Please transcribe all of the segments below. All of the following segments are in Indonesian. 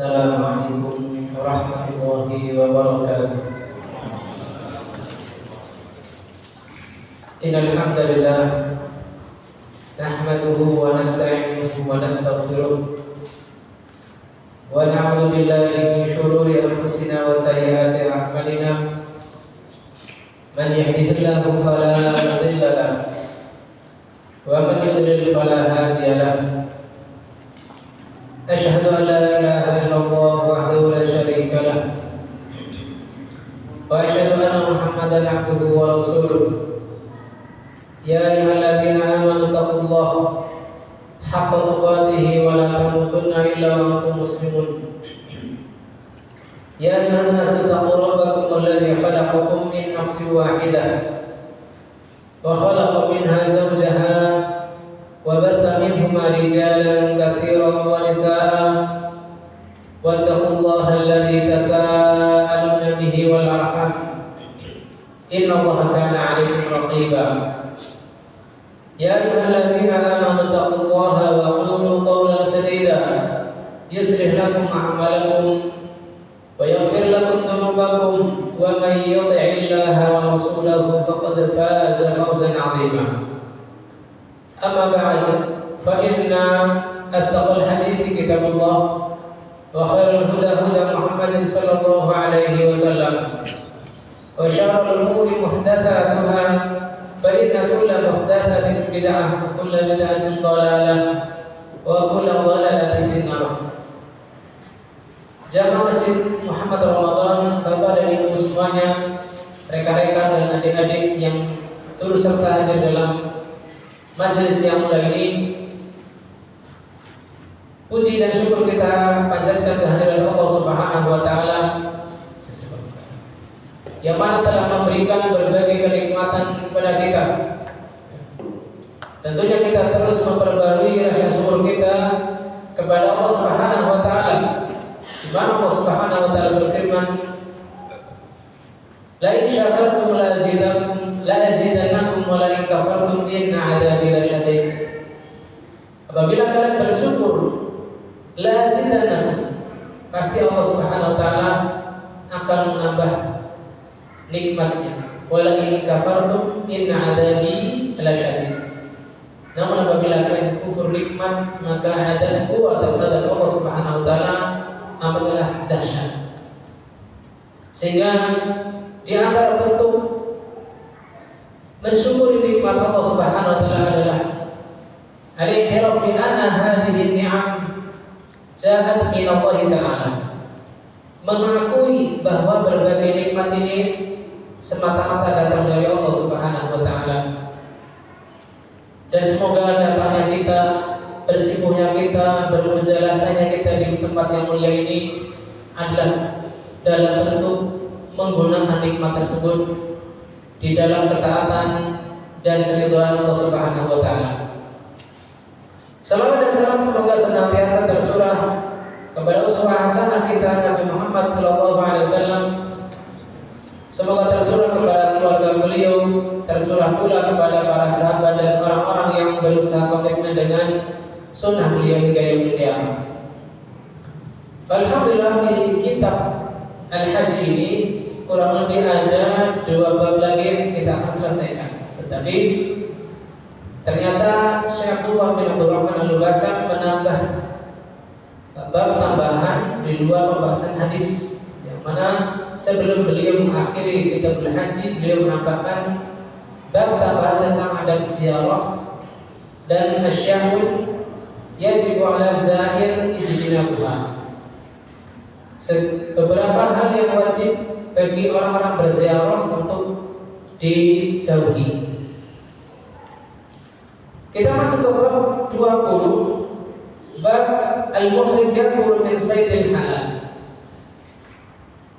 Assalamualaikum warahmatullahi wabarakatuh. Innal hamdalillah nahmaduhu wa nasta'inuhu wa nastaghfiruh wa na'udzu billahi min shururi anfusina wa sayyiati a'malina. Man yahdihillahu fala mudilla lahu wa man yudlil fala hadiya lahu. Asyhadu an la ilaha illallah wahdahu la syarika lah wa asyhadu anna Muhammadan abduhu wa rasuluh. Ya ayyuhalladzina amanu taqullaha haqqa tuqatih wa la tamutunna illa wa antum muslimun. Ya ayyuhan nasu taqu rabbakum alladzi khalaqakum min nafsin wahidah wa khalaqa minha zawjaha wa bassa minhuma rijalan katsiran wa nisaa wattaqullaha alladzi tasaaluna bihi wal arham innallaha kana 'alaykum raqiba. Ya ayyuhalladzina amanu taqullaha wa qulu qawlan sadida yuslih lakum a'malakum wa yaghfir lakum dhunubakum wa may yuti'illaha wa rasulahu faqad faza fawzan 'azima. Amma ba'd, fa inna asdaqal hadithi kitabullah wa khairul huda huda Muhammadin sallallahu alaihi wasallam wa syarrul umuri muhdatsatuha fa inna kulla muhdatsatin bid'ah wa kulla bid'atin dhalalah wa kulla dhalalatin finnar. Jamaah Masjid Muhammad Ramadan, Bapak dan Ibu semuanya, rekan-rekan dan adik-adik yang turut serta hadir dalam majelis yang mulia ini, puji dan syukur kita panjatkan kehadiran Allah Subhanahu wa taala yang mana telah memberikan berbagai kenikmatan kepada kita. Tentunya kita terus memperbarui rasa syukur kita kepada Allah Subhanahu wa taala. Di mana Allah Subhanahu wa taala berfirman, La in syakartum la azidannakum wa la in kafartum inna 'adzabi lasyadid. Apabila kalian bersyukur, la azidannakum, pasti Allah Subhanahu wa taala akan menambah nikmatnya. Wa la in kafartum inna 'adzabi lasyadid. Namun apabila kalian kufur nikmat, maka adabku atau adab Allah Subhanahu wa taala amatlah dahsyat. Sehingga di antara bentuk mensyukuri nikmat Allah Subhanahu wa taala adalah al-i'tiraf bi anna hadhihi ni'am ja'at min Allah taala. Mengakui bahwa berbagai nikmat ini semata-mata datang dari Allah Subhanahu wa taala. Dan semoga datangnya kita, bersikuhnya kita, bermujalasahnya kita di tempat yang mulia ini adalah dalam bentuk menggunakan nikmat tersebut di dalam ketaatan dan keridhaan Allah Subhanahu wa taala. Salawat dan salam semoga senantiasa tercurah kepada uswah hasanah kita Nabi Muhammad sallallahu alaihi wasallam. Semoga tercurah kepada keluarga beliau, tercurah pula kepada para sahabat dan orang-orang yang berusaha komitmen dengan sunnah beliau hingga yaumil qiyamah. Alhamdulillah, di kitab Al-Haji ini kurang lebih ada 2 bab lagi yang kita akan selesaikan. Tetapi ternyata Syekh Abdullah bin Abdul Rahman Al-Lubasa menambah bab tambahan di luar pembahasan hadis, yang mana sebelum beliau mengakhiri kitab Al-Haji, beliau menambahkan bab tambahan tentang adab ziarah dan asyahud yajibu ala zahir ijtinabuha. Beberapa hal yang wajib bagi orang-orang berziarah untuk dijauhi. Kita masuk ke bab 20, bab al-muhrim yakul min saydil halal.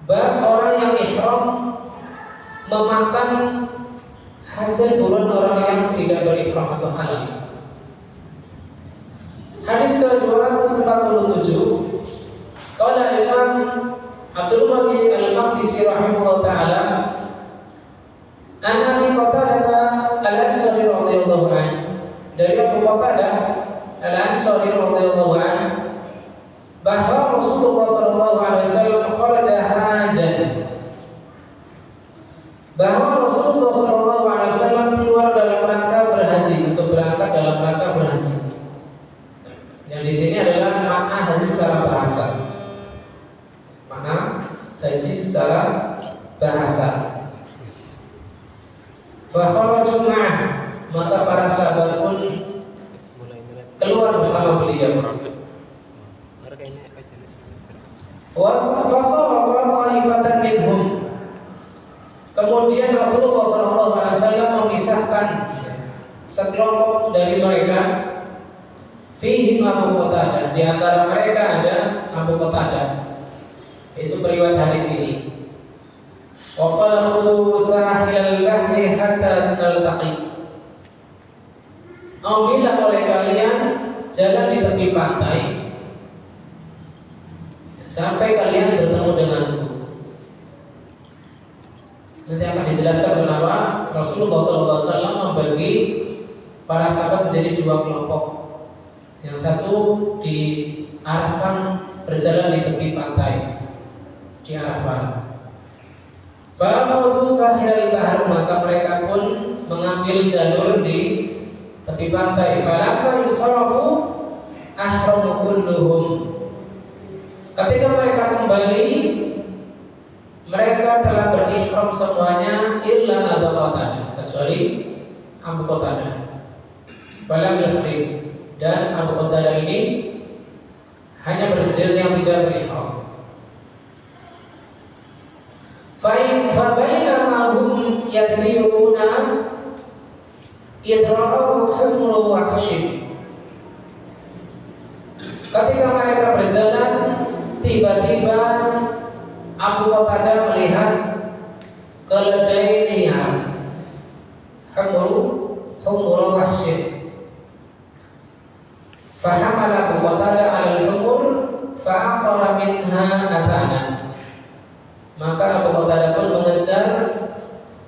Bab orang yang ihram memakan hasil buruan orang yang tidak berihram atau halal. Hadis ke-247, qala Imam Abdul Ghani Al-Maqdisi rahimahullah taala, an Abi Qatadah Al-Ansari radhiyallahu anhu, dari Abu Qatadah Al-Ansari radhiyallahu anhu, bahwa Rasulullah secara bahasa. Fa kharaju ma'ah, maka para sahabat pun keluar bersama beliau. Wasafasarafa ta'ifatan minhum. Kemudian Rasulullah SAW memisahkan sekelompok dari mereka. Fihim Abu Qatadah, di antara mereka ada Abu Qatadah. Itu periwayat hadis ini. Wa qala khudhu sahilal bahri hatta naltaqi. Ambillah oleh kalian jalan di tepi pantai sampai kalian bertemu denganku. Nanti akan dijelaskan kenapa Rasulullah SAW membagi para sahabat menjadi dua kelompok. Yang satu diarahkan berjalan di tepi pantai, diarahkan. Ba'khudhu sahilal bahr, maka mereka pun mengambil jalur di tepi pantai. Falamma insarafu ahramu kulluhum. Ketika mereka kembali, mereka telah berihram semuanya illa Abu Qatadah, kecuali Abu Qatadah. Falam yuhrim, dan Abu Qatadah ini hanya bersedir yang tidak berihram. Fa bainama hum yasiruna idra'u humru wahshin. Ketika mereka berjalan, tiba-tiba Abu Qatadah melihat keledai liar, humru wahshin. Fahamala Abu Qatadah al-humur fa'aqara minha atana. Maka Abu Qatadah pun mengejar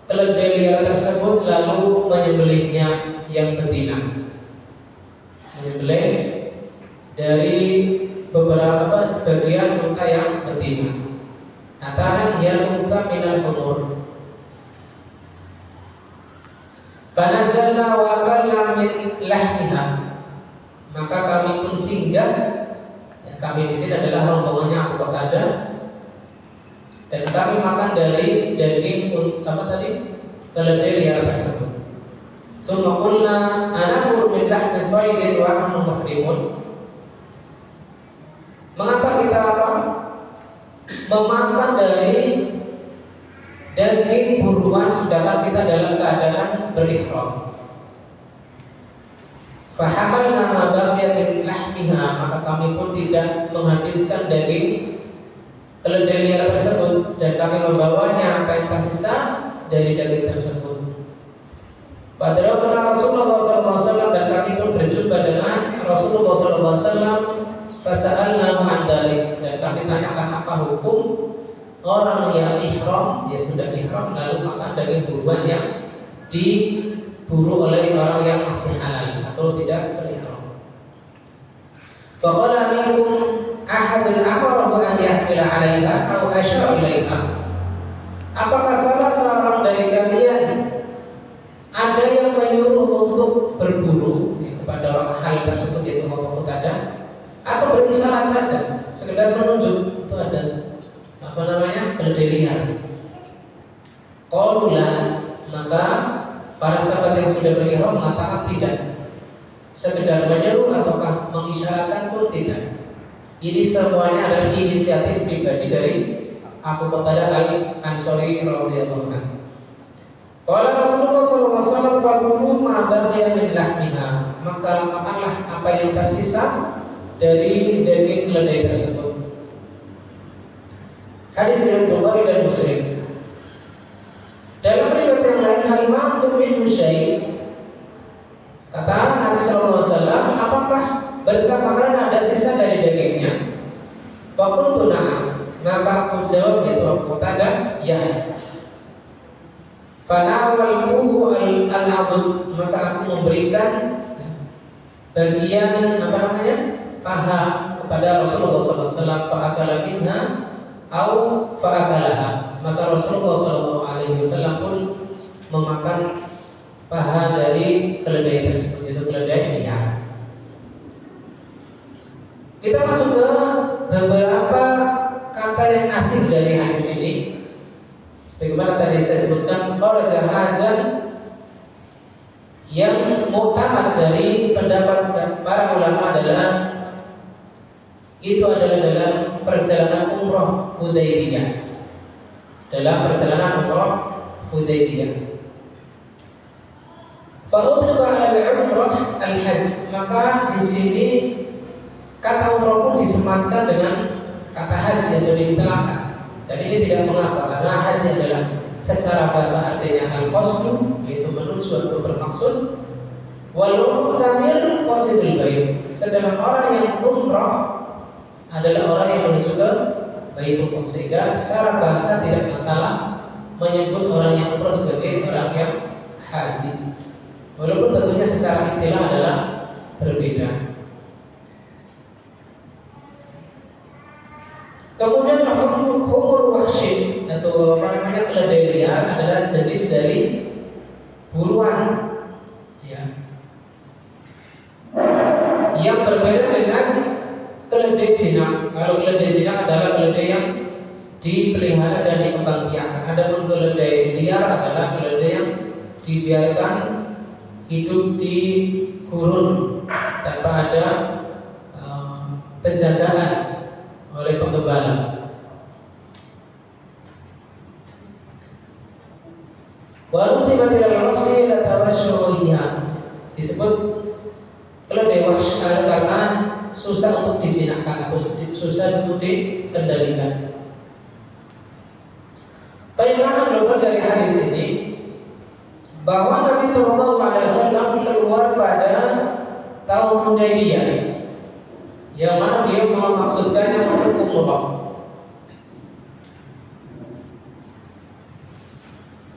keledai liar tersebut lalu menyembelihnya yang betina. Menyembelih dari beberapa sebagian unta yang betina. Atana hiya musa minal humur. Fanazalna wa akalna min lahmiha. Maka kami pun singgah. Ya, kami di sini adalah rombongannya Abu Qatadah. Dan kami makan dari daging apa tadi? Keledai liar tersebut. Summa qulna anakul min lahmi saydin wa nahnu muhrimun. Mengapa kita memakan dari daging buruan sedangkan kita dalam keadaan berihram? Fahamalna ma baqiya min lahmiha, maka kami pun tidak menghabiskan daging keledai liar tersebut dan kami membawanya apa yang tersisa dari daging tersebut. Padahal Rasulullah SAW dan kami pun berjumpa dengan Rasulullah SAW. Fasa'alna an dzalik, dan kami tanyakan apa hukum orang yang ihram, dia sudah ihram lalu makan daging buruan yang diburu oleh orang yang masih halal atau tidak berihram. Faqala minkum ahadun amarahu an yahmila 'alaiha aw asyara ilaiha. Apakah salah seorang dari kalian ada yang menyuruh untuk berburu kepada orang hal tersebut, yaitu Abu Qatadah, atau berisyarat saja, sekedar menunjuk itu ada keledai liar? Qaululah, maka para sahabat yang sudah berihram mengatakan tidak. Sekedar menyeru ataukah mengisyaratkan pun tidak. Ini semuanya adalah inisiatif pribadi dari Abu Qatadah al-Ansari radhiyallahu anhu. Qala Rasulullah sallallahu alaihi wasallam fakulu ma baqiya min lahmiha, maka makanlah apa yang tersisa dari daging keledai tersebut. Hadis riwayat Bukhari dan Muslim. Dalam riwayat yang lain, hal ma'lum min syai', kata Nabi sallallahu alaihi wasallam, apakah bersama kalian ada sisa dari dagingnya? Faqultu na'am, maka aku jawab, yaitu Abu Qatadah, ya. Fanawaltuhu al-abud, maka aku memberikan bagian paha kepada Rasulullah SAW. Fa'akala minha au fa'akalaha, maka Rasulullah SAW pun memakan paha dari keledai tersebut, yaitu keledai liar. Kita masuk ke beberapa kata Maka yang asing dari hadis ini, sebagaimana tadi saya sebutkan, kharaja hajan, yang muktamad dari pendapat para ulama adalah itu adalah dalam perjalanan umroh Hudaybiyah. Dalam perjalanan umroh Hudaybiyah. Fa'udriba al-umrah al-hajj, maka di sini kata umroh pun disematkan dengan kata haji atau ditelakkan. Dan ini tidak mengapa, karena haji adalah secara bahasa artinya al-qasdu, yaitu menuju atau bermaksud. Wal mu'tamir qasidul bait, sedangkan orang yang umrah adalah orang yang menuju ke Baitullah. Sehingga secara bahasa tidak masalah menyebut orang yang umrah sebagai orang yang haji, walaupun tentunya secara istilah adalah berbeda. Kemudian humur wahsy atau apa namanya keledai liar adalah jenis dari buruan, ya, yang berbeda dengan keledai jinak. Kalau keledai jinak adalah keledai yang dipelihara dan dikembangbiakkan. Adapun keledai liar adalah keledai yang dibiarkan hidup di gurun tanpa ada penjagaan oleh penggembala. Walau sifatil wahsy la tawashuhiha, disebut keledai wahsy karena susah untuk dijinakkan atau susah untuk dikendalikan. Pemahaman global dari hadis ini bahwa Nabi SAW keluar pada tahun Hudaybiyah, yang mana beliau memaksudkannya untuk umrah.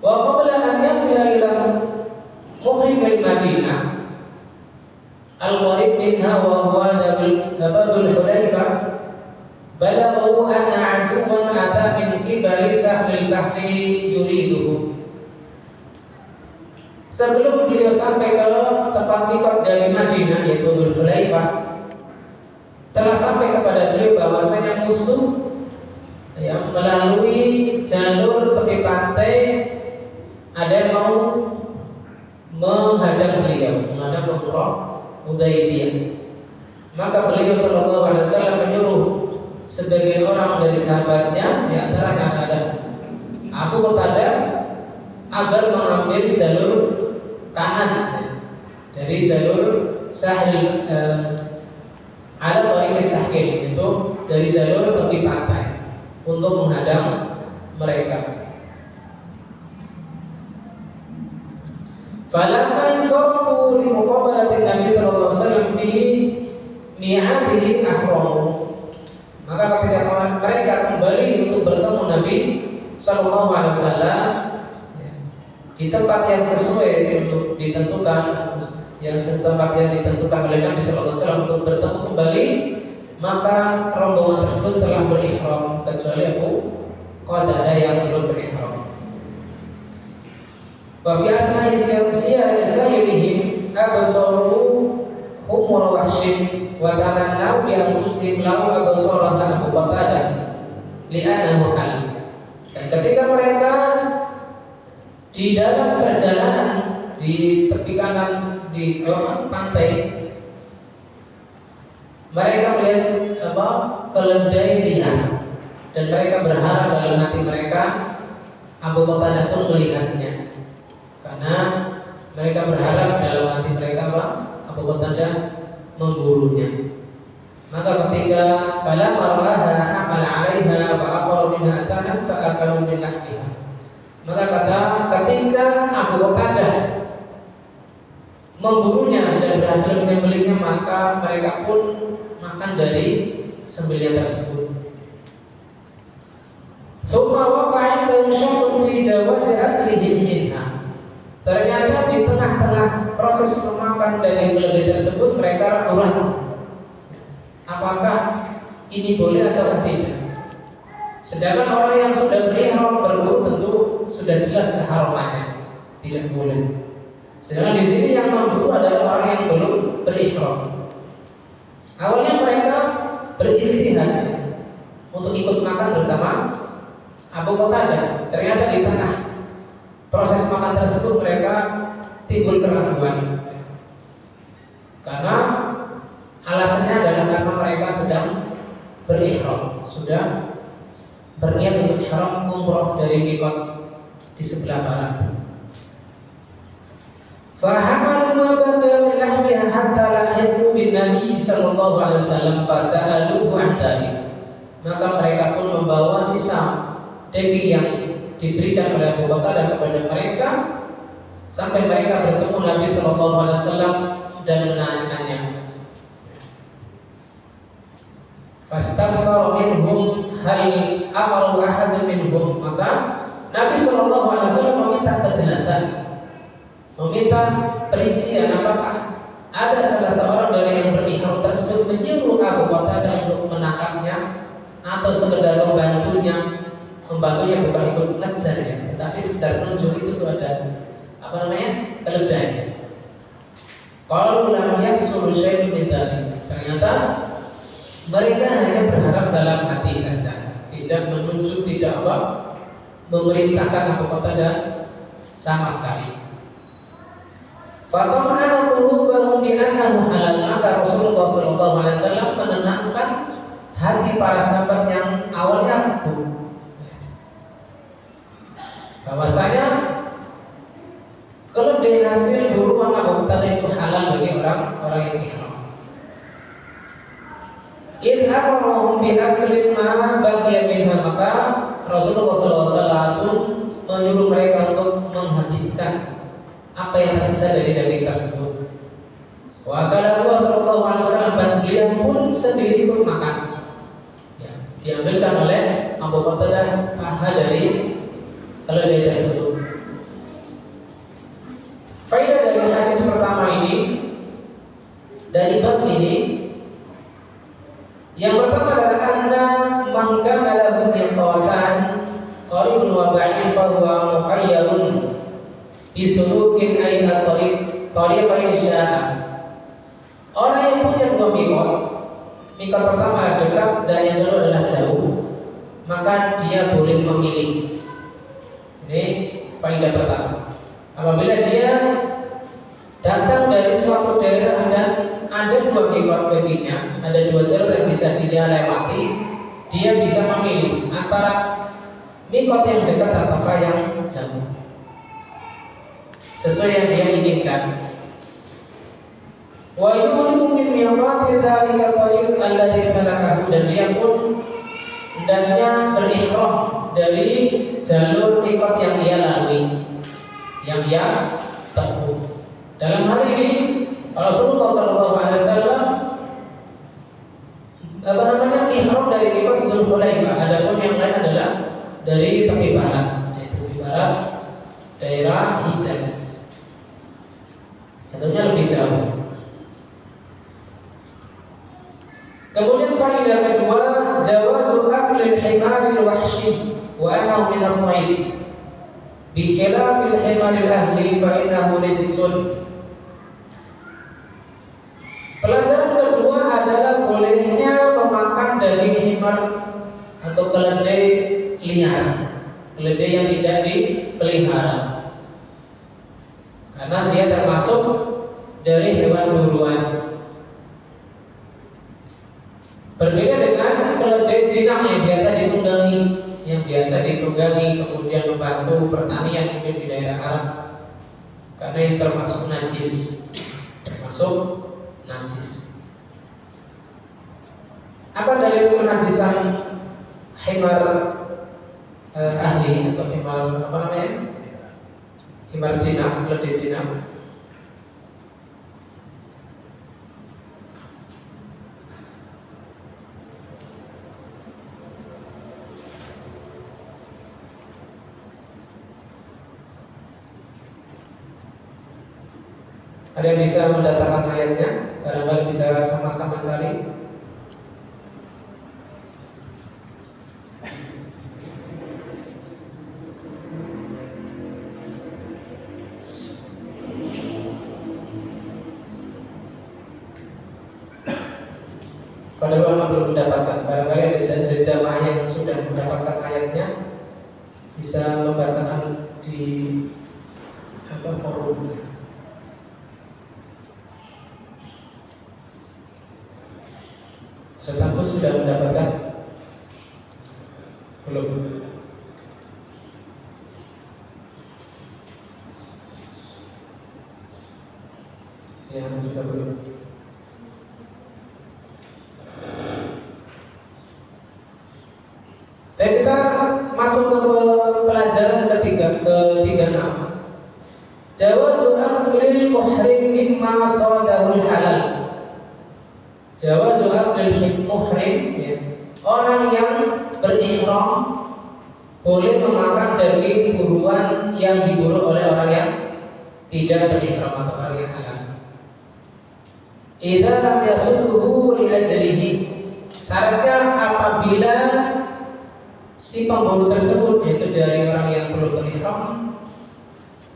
Wa qabla an yasila ila muhrim al-Madinah al-qarib minha wa huwa Badul Hulaifah, balaghu anna aduwan ata min qibali sahlil bahri yuriduhu. Sebelum beliau sampai ke tempat mikot dari Madinah, yaitu Badul Hulaifah, telah sampai kepada beliau bahwasanya musuh yang melalui jalur tepi pantai ada yang mau menghadang beliau, menghadang umrah Hudaybiyah. Maka beliau SAW menyuruh sebagian orang dari sahabatnya, di antaranya ada Abu Qatadah, agar mengambil jalur kanan dari jalur Sahil al-Tariq Sahil, itu dari jalur tepi pantai, untuk menghadang mereka. Falamma insarafu li muqabalati Nabi sallallahu alaihi wasallam fi mi'adihi ahramu, maka ketika mereka kembali untuk bertemu Nabi sallallahu alaihi wasallam di tempat yang sesuai untuk ditentukan, yang setempat yang ditentukan oleh Nabi sallallahu alaihi wasallam untuk bertemu kembali, maka rombongan tersebut telah berihram kecuali Abu Qatadah yang belum berihram. Wa fi asma'i sayyidihim absaru umur wahsyin wa tamannau bi anfusihim law absara Abu Qatadah li'annahu halam. Dan ketika mereka di dalam perjalanan di tepi kanan di pantai, mereka melihat keledai liar, dan mereka berharap dalam hati mereka Abu Qatadah pun melihatnya, karena mereka berharap dalam hati mereka Abu Qatadah memburunya. Maka ketika falamma ra'aha hamal 'alaiha fa aqara minha atanan fa akalu min lahmiha, maka ketika Abu Qatadah memburunya dan berhasil menyembelihnya, maka mereka pun makan dari sembelihan tersebut. Summa waqa'a indahum syakkun fi jawazi aklihim minha. Ternyata di tengah-tengah proses memakan daging keledai tersebut, mereka ragu-ragu apakah ini boleh atau tidak. Sedangkan orang yang sudah berihram berburu tentu sudah jelas keharamannya, tidak boleh. Sedangkan di sini yang memburu adalah orang yang belum berihram. Awalnya mereka beristihad untuk ikut makan bersama bersama Abu Qatadah. Ternyata di tengah proses makan tersebut mereka timbul keraguan, karena alasannya adalah karena mereka sedang berihram, sudah berniat untuk ihram umroh dari miqat di sebelah barat. Fahamalu ma bada min lahmiha hatta lahiqu bin Nabi sallallahu alaihi wasallam fasa'aluhu an dzalik. Maka mereka pun membawa sisa daging yang diberikan oleh Abu Bakar kepada mereka sampai mereka bertemu Nabi sallallahu alaihi wasallam dan menanyakannya. Fastafsara minhum hal amaru ahadun minhum. Maka Nabi sallallahu alaihi wasallam meminta kejelasan, meminta perincian apakah ada salah seorang dari yang berihram tersebut menyuruh Abu Qatadah untuk menangkapnya atau sekedar membantunya bukan ikut ngejar ya, tetapi sekedar menunjuk itu tuh ada keledai. Kalau ulama suruh syai'un min dzalik, ternyata mereka hanya berharap dalam hati saja, tidak menunjuk, tidak memerintahkan Abu Qatadah sama sekali. Fatama'ana qulubahum bi annahu halal. Maka Rasulullah sallallahu alaihi wasallam menenangkan hati para sahabat yang awalnya ragu, bahwasanya keledai hasil buruan Abu Qatadah itu halal bagi orang yang ihram. Idhamarahum bi aklin ma baqiya minha. Maka Rasulullah sallallahu alaihi wasallam menyuruh mereka untuk menghabiskan apa yang tersisa dari daging tersebut. Wa kana Rasulullah sallallahu alaihi wasallam dan beliau pun sendiri pun makan. Ya, diambilkan oleh Abu Qatadah paha dari keledai tersebut. Faedah dari hadis pertama ini, dari bab ini, yang pertama adalah anna man kana lahu miqatan qaribun wa ba'id fa huwa muhayyarun bisulukin ayat tariqan sya'a. Orang yang punya dua miqat pertama dekat dan yang kedua adalah jauh, maka dia boleh memilih. Ini faedah pertama. Apabila dia datang dari suatu daerah dan ada dua miqat baginya, ada dua jalur yang bisa dia lewati, dia bisa memilih antara miqat yang dekat ataukah yang jauh, sesuai yang dia inginkan. Wa yu'minu min miqati dzalika tariq alladhi salakahu. Dan dia pun hendaknya berihram dari jalur miqat yang ia lalui, yang ia tempuh. Dalam hal ini Rasulullah SAW ihram dari miqat Dzulhulaifah. Adapun yang lain adalah dari tepi barat, yaitu tepi barat daerah Hijaz. Tentunya lebih jauh. Kemudian faedah kedua, jawazu aklil himaril wahshi wa annahu min as-sayd bi khilafil himaril ahli fa innahu rijsun. Pelajaran kedua adalah bolehnya memakan daging himar atau keledai liar, keledai yang tidak dipelihara, karena dia termasuk dari hewan buruan. Berbeda dengan keledai jinak yang biasa ditunggangi, kemudian membantu pertanian mungkin di daerah Arab, karena ini termasuk najis, Apa dalil kenajisan himar ahli atau himar himar jinak, keledai jinak? Ada yang bisa mendatangkan ayatnya? Barangkali bisa sama-sama cari. Pada ulama belum mendapatkan. Barangkali ada jamaah yang sudah sudah mendapatkan ayatnya bisa membacakan di forumnya. Ustaz sudah mendapatkan? Belum. Ya, juga belum. Dan kita masuk ke pelajaran ke-36. Jawazu aklil muhrim mimma sadarul halal. Jawazu aklil muhrim, ya. Orang yang berihram boleh memakan daging buruan yang diburu oleh orang yang tidak berihram atau orang yang halal. Idza lam yasudhu li ajlihi. Syaratnya apabila si pemburu tersebut, yaitu dari orang yang belum berihram,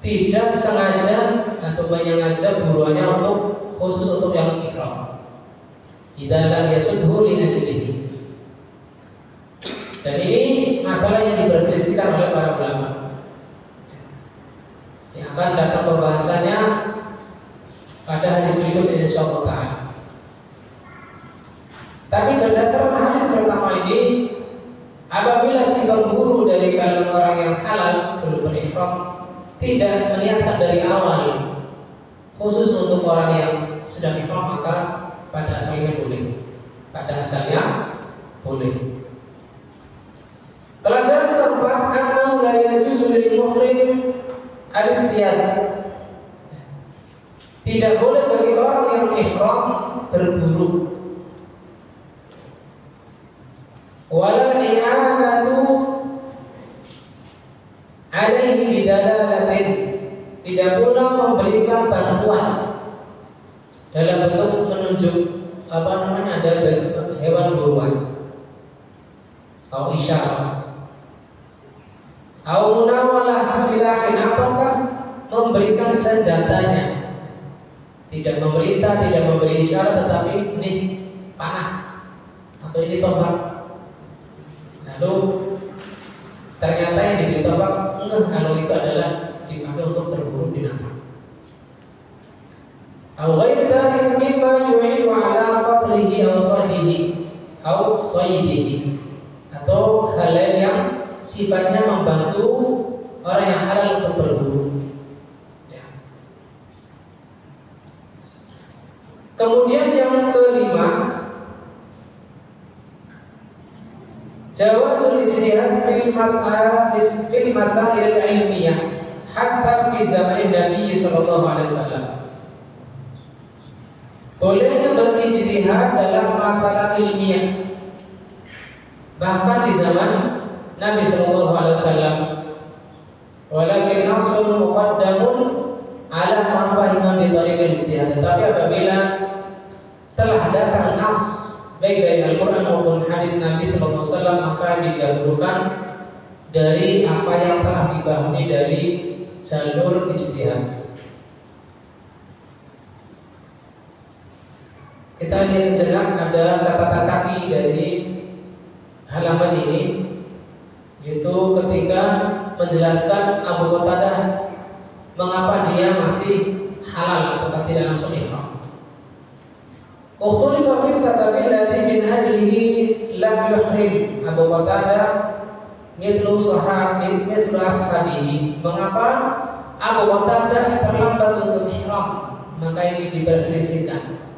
tidak sengaja atau menyengaja buruannya untuk khusus untuk yang ihram. Idza lam yasudhu li ajlihi. Dan ini masalah yang diperselisihkan oleh para ulama. Yang akan datang pembahasannya pada hadis berikut insyaallah ta'ala. Tapi berdasarkan hadis pertama ini, apabila si pemburu dari kalangan orang yang halal belum berihram tidak meniatkan dari awal khusus untuk orang yang sedang ihram, maka pada asalnya boleh. Pada asalnya boleh. Pelajaran keempat, annahu la yajuzu lil muhrim al-istiyad. Tidak boleh bagi orang yang ihram berburu. Wala i'anatu alaihi bidalalatin. Tidak pula memberikan bantuan dalam bentuk menunjuk ada hewan buruan atau isyarat. Au munawalah silahin, apakah memberikan senjatanya. Tidak memerintah, tidak memberi isyarat, tetapi ini panah atau ini tombak. Lalu ternyata yang diberi tombak kalau itu adalah dipakai untuk berburu binatang. Au ghairu dzalika mimma yu'inu ala qatlihi aw sayyidihi, atau hal lain yang sifatnya membantu orang yang halal untuk berburu. Ya. Kemudian yang kelima, jawazul ijtihad fil masail ilmiyah hatta fi zaman Nabi sallallahu alaihi wasallam. Bolehnya berijtihad dalam masalah ilmiah bahkan di zaman Nabi sallallahu alaihi wasallam. Walakin nasul muqaddamun ala man fahima bi tariqil ijtihad. Tapi apabila telah datang nas baik dari Al-Qur'an maupun hadis Nabi sallallahu alaihi wasallam, maka didahulukan dari apa yang telah dipahami dari jalur ijtihad. Kita lihat sejenak, ada catatan kaki dari halaman ini, yaitu ketika menjelaskan Abu Qatadah mengapa dia masih halal atau tidak langsung ihram. Ukhtulifa fi sababil ladzi min ajlihi lam yuhrim Abu Qatadah mithlu ashabihi. Mengapa Abu Qatadah terlambat untuk ihram? Maka ini diperselisihkan.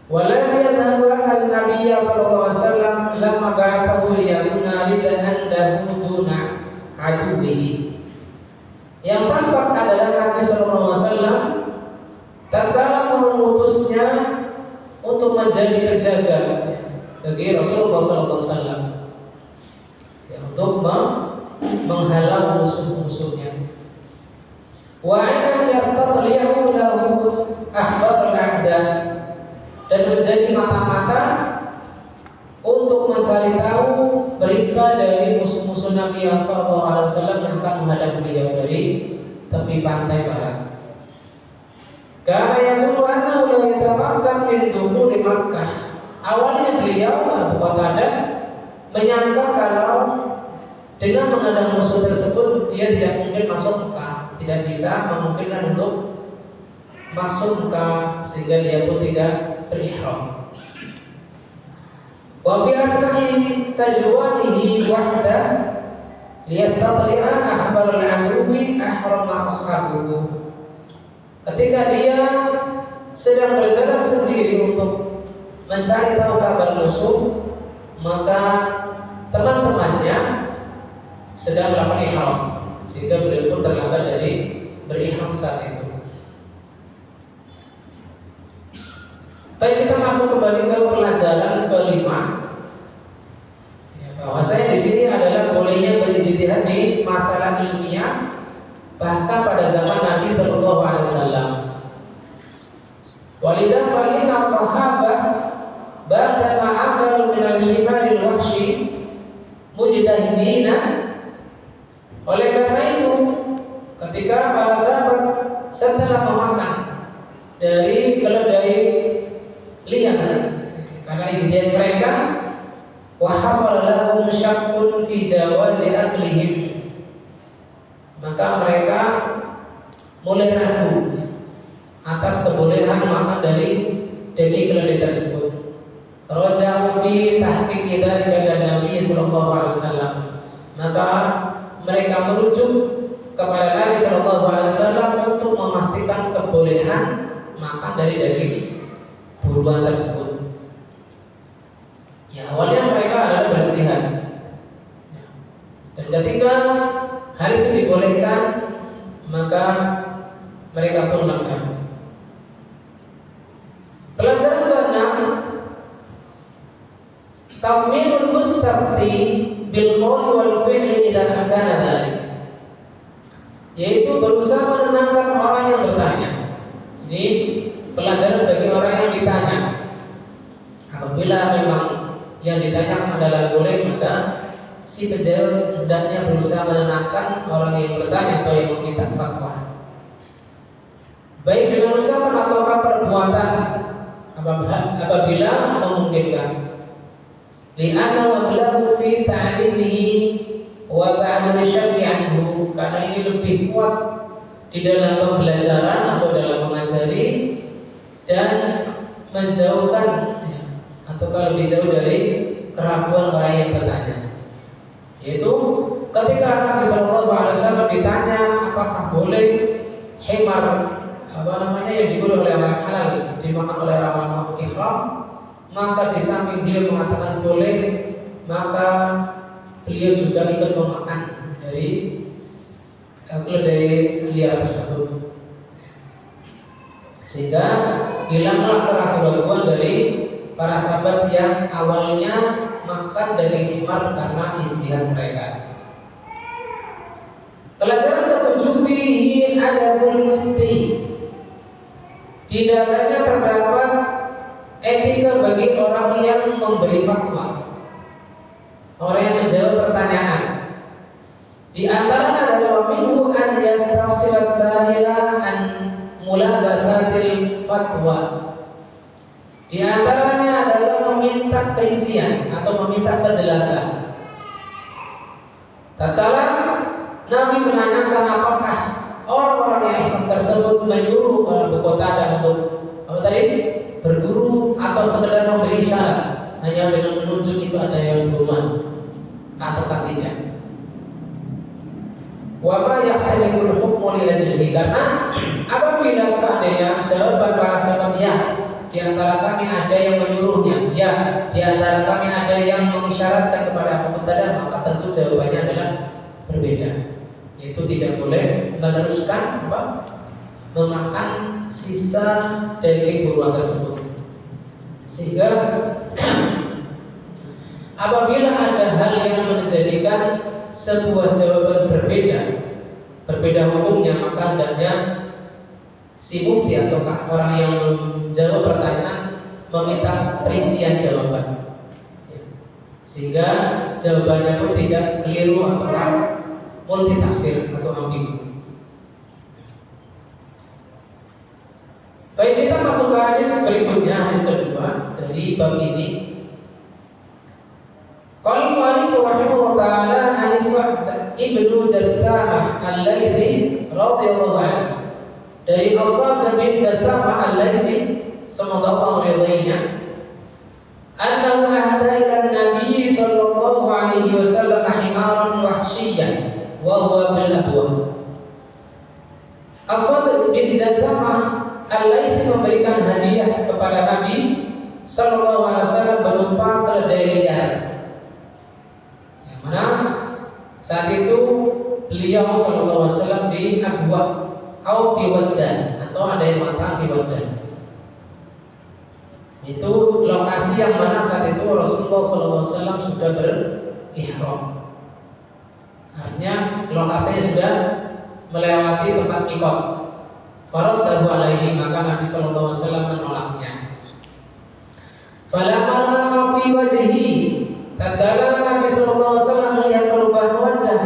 Walam yadhhabu an-nabiy sallallahu alaihi wasallam lamma ba'athahu liyakuna lidahandahu duna aduwihi. Yang tampak adalah Nabi sallallahu alaihi wasallam tatkala mengutusnya untuk menjadi penjaga bagi Rasulullah sallallahu alaihi wasallam, ya, untuk menghalau musuh-musuhnya. Wa an yastatli'u lahu akhbar al-'aqdah, dan menjadi mata-mata untuk mencari tahu berita dari musuh-musuh Nabi sallallahu alaihi wasallam yang akan menghadap beliau dari tepi pantai barat. Karena yang dulu anna la yatamakkan min dukhul Makkah. Awalnya beliau Abu Qatadah menyangka kalau dengan menghadang musuh tersebut dia tidak mungkin masuk Mekah, tidak bisa memungkinkan untuk masuk Mekah, sehingga dia pun tidak berihram. Wa fi asna'i tajwanihi wahda liyastatli'a akhbar al-aduwi ahrama ashabuhu. Ketika dia sedang berjalan sendiri untuk mencari tahu kabar musuh, maka teman-temannya sedang melakukan ihram, sehingga beliau pun terlambat dari berihram saat itu. Baik, kita masuk kembali ke pelajaran kelima. Bahwasanya di sini adalah bolehnya berijtihad di masalah ilmiah bahkan pada zaman Nabi Shallallahu Alaihi Wasallam. Walidah fa'inna sahabah ba'da ma'amalu minal himaril wahsyi mujtahidina. Oleh karena itu, ketika para sahabat setelah memakan dari keledai liar, karena ijtihad mereka, wa hasala lahum syakkun fi jawazi aklihim, maka mereka mulai ragu atas kebolehan makan dari daging keledai tersebut. Raja'u fi tahqiq dzalika ila Nabi sallallahu alaihi wasallam, maka mereka merujuk kepada Nabi sallallahu alaihi wasallam untuk memastikan kebolehan makan dari daging buruan tersebut. Ya, awalnya mereka adalah berijtihad. Dan ketika hal itu dibolehkan, maka mereka pun melakukan. Pelajaran ke-6, tamminul mustafti bil qawli wal fi'li idza kana dzalik, yaitu berusaha menenangkan orang yang bertanya. Ini pelajaran bagi orang yang ditanya. Apabila memang yang ditanyakan adalah boleh, maka si penjawab hendaknya berusaha menenangkan orang yang bertanya atau yang meminta fatwa, baik dengan ucapan ataukah perbuatan, apabila memungkinkan. Li'anna wablahu fi ta'limihi wa ba'du syar'i anhu, karena ini lebih kuat di dalam pembelajaran atau dalam mengajari dan menjauhkan atau kalau lebih jauh dari keraguan orang yang bertanya. Yaitu ketika Nabi Sallallahu Alaihi Wasallam ditanya apakah boleh himar yang diburu oleh orang halal dimakan oleh orang ihram, maka di samping beliau mengatakan boleh, maka beliau juga ikut memakan dari keledai liar tersebut, sehingga hilanglah keraguan dari para sahabat yang awalnya makan dari himar karena ijtihad mereka. Pelajaran ke-7, fihi adabul mufti, di dalamnya terdapat etika bagi orang yang memberi fatwa, orang yang menjawab pertanyaan. Di antaranya adalah minhu an yastafsila sahila an mulabasatil fatwa. Di antaranya adalah meminta perincian atau meminta kejelasan. Tatkala Nabi menanyakan apakah orang-orang yang ihram tersebut menyuruh Abu Qatadah untuk berguru atau sekedar memberi syarat hanya dengan menunjuk itu ada yang buruan ataukah tidak. Wa ma yahtaliful hukmu li ajlihi, karena apabila seandainya jawaban para sahabat ya, di antara kami ada yang menyuruhnya, ya, di antara kami ada yang mengisyaratkan kepada Abu Qatadah, maka tentu jawabannya adalah berbeda, yaitu tidak boleh meneruskan memakan sisa daging buruan tersebut. Sehingga apabila ada hal yang menjadikan sebuah jawaban berbeda hukumnya, maka hendaknya si mufti ataukah orang yang menjawab pertanyaan meminta perincian jawaban, sehingga jawabannya pun tidak keliru atau multitafsir atau ambigu. Baik, kita masuk ke hadis berikutnya, hadis kedua dari bab ini. Kalau rahimahullah ta'ala an Iswad ibnu Jassamah al-Laitsi radhiyallahu anhu, dari Iswad bin Jassamah al-Laitsi, semoga Allah meridainya, annahu ahda ila Nabi sallallahu alaihi wasallam himaran wahsyiyan wa huwa bil abwa. Iswad bin Jassamah al-Laitsi memberikan hadiah kepada Nabi sallallahu alaihi wasallam berupa keledai liar. Yang mana saat itu beliau sallallahu alaihi wasallam di Abwa atau di Waddan, atau ada yang mengatakan di Waddan. Itu lokasi yang mana saat itu Rasulullah sallallahu alaihi wasallam sudah berihram. Artinya lokasinya sudah melewati tempat miqat. Faraddahu alaihi, maka Nabi sallallahu alaihi wasallam menolaknya. Falamma fi wajhi, tatkala Nabi sallallahu alaihi wasallam melihat perubahan wajah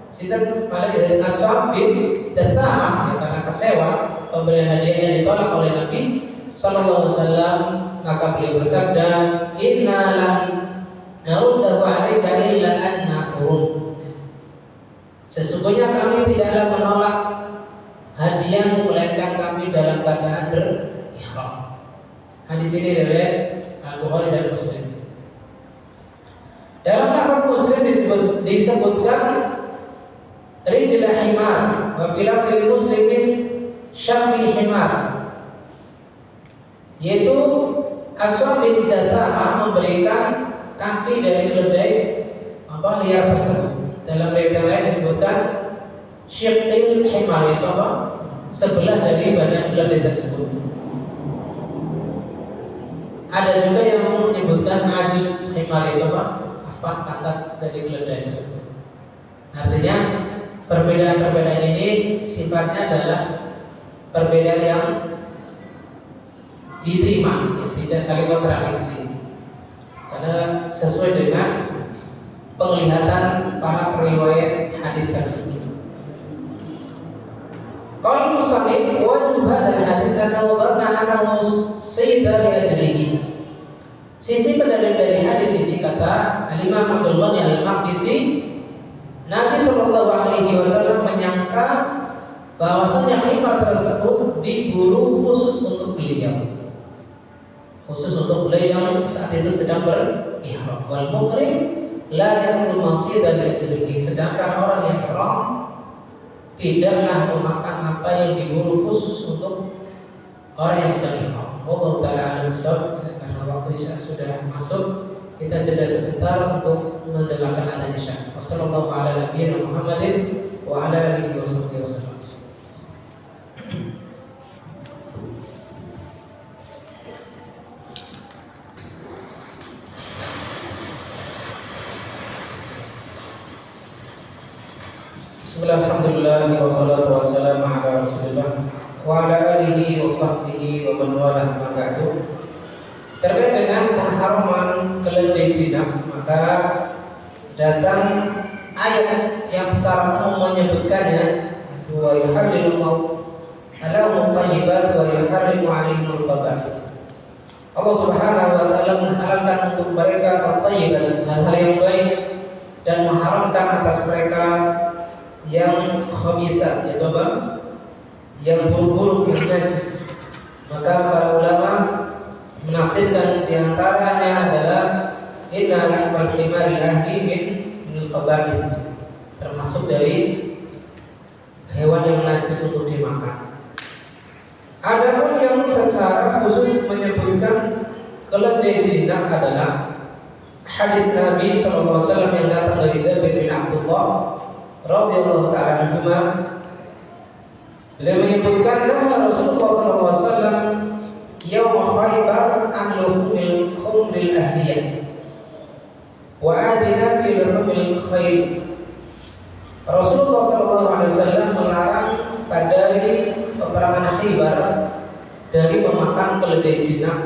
Sinten Aswad bin Jassamah, ya, karena kecewa pemberian hadiah yang ditolak oleh Nabi sallallahu alaihi wasallam, maka beliau bersabda, inna lam naruddahu alaika illa anna urun. Sesungguhnya kami tidaklah menolak hadiah melainkan kami dalam keadaan berihram. Hadis ini riwayat Al-Bukhari dan Muslim. Dalam lafaz Muslim disebutkan rijla himar, wa fi lafzil muslimin syammi himar, yaitu Aswad bin Jassamah memberikan kaki dari keledai liar tersebut. Dalam riwayat lain disebutkan syiqil himar, itu sebelah dari badan keledai tersebut. Ada juga yang menyebutkan ajus himar, itu pantat dari keledai tersebut. Artinya perbedaan-perbedaan ini sifatnya adalah perbedaan yang diterima, ya, tidak saling kontradiksi, karena sesuai dengan penglihatan para periwayat hadis tersebut. Kalau musannif wajib hadal hadis annahu dhanna annahu sayyida li ajlihi. Sisi pendalilan dari hadis ini, kata Al-Imam Abdul Ghani Al-Maqdisi, Nabi sallallahu alaihi wasallam menyangka bahwasanya khimar tersebut diburu khusus untuk beliau. Khusus untuk beliau yang saat itu sedang berihram. Wal muhrim la yakul masyidan li ajlihi. Sedangkan orang yang ihram tidaklah memakan apa yang diburu khusus untuk orang yang sedang ihram. Wallahu ta'ala a'lam. Karena waktu Isya sudah masuk, kita jeda sebentar untuk mendengarkan adzan Isya. Wassallallahu ala nabiyina Muhammadin wa ala alihi wasallam. Bismillahirrahmanirrahim. Wassalatu wassalamu ala Rasulillah wa ala alihi wa sahbihi wa man walah, ma ba'du. Terkait dengan pengharaman keledai jinak, maka datang ayat yang secara umum menyebutkannya, wa yuhallilu lahum thayyibat wa yuharrimu 'alaihimul khaba'is. Allah Subhanahu wa taala menghalalkan untuk mereka at-thayyibat, hal-hal yang baik, dan mengharamkan atas mereka yang khabisat, yaitu yang buruk-buruk, yang najis. Maka para ulama menafsirkan diantaranya adalah inna lahmal himari ahli min khaba'is, termasuk dari hewan yang najis untuk dimakan. Adapun yang secara khusus menyebutkan keledai jinak adalah hadis Nabi sallallahu alaihi wasallam yang datang dari Jabir bin Abdullah radhiyallahu ta'ala anhuma. Beliau menyebutkan bahwa Rasulullah sallallahu alaihi wasallam yaum Khaybar amluhumil khumril ahliyah wa adina fi luhumil khayl. Rasulullah sallallahu alaihi wasallam melarang pada peperangan Khaybar dari memakan keledai jinak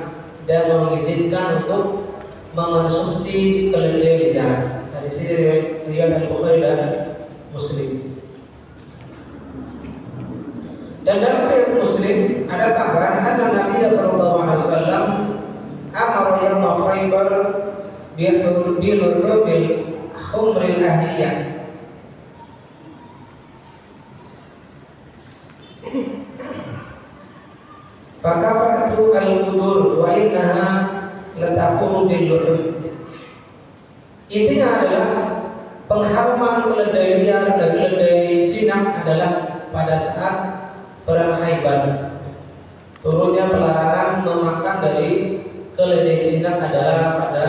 dan mengizinkan untuk mengonsumsi keledai liar. Dari sini riwayat Al-Bukhari dan Muslim. Dan dalam riwayat Muslim ada tambahan, anna Nabi sallallahu alaihi wasallam amara yaum Khaybar bil khumril ahliyah. Fakafatu al-qudur wa innaha latafuru bil-luhud. Intinya adalah pengharuman keledai liar dan keledai jinak adalah pada saat perang Khaibar. Turunnya pelarangan memakan dari keledai jinak adalah pada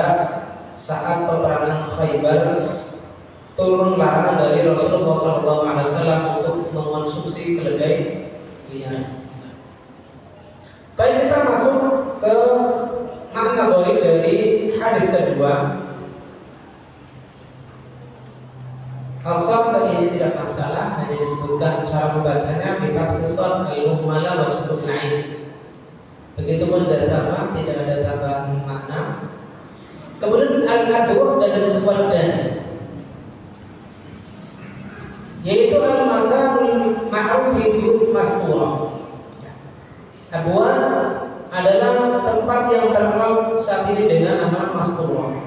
saat peperangan Khaibar. Turun larangan dari Rasulullah SAW untuk mengonsumsi keledai liar. Baik, kita masuk ke makna gharib dari hadis kedua. As-shad ini tidak masalah, hanya disebutkan cara membacanya bi fathhi shad al-muhmalah wa sukun ain. Begitupun jasama, tidak ada tambahan makna. Kemudian al-adwa dan al-wadan, yaitu al-makanul ma'ruf fi mas'urah. Adwa adalah tempat yang terkenal saat ini dengan nama mas'urah.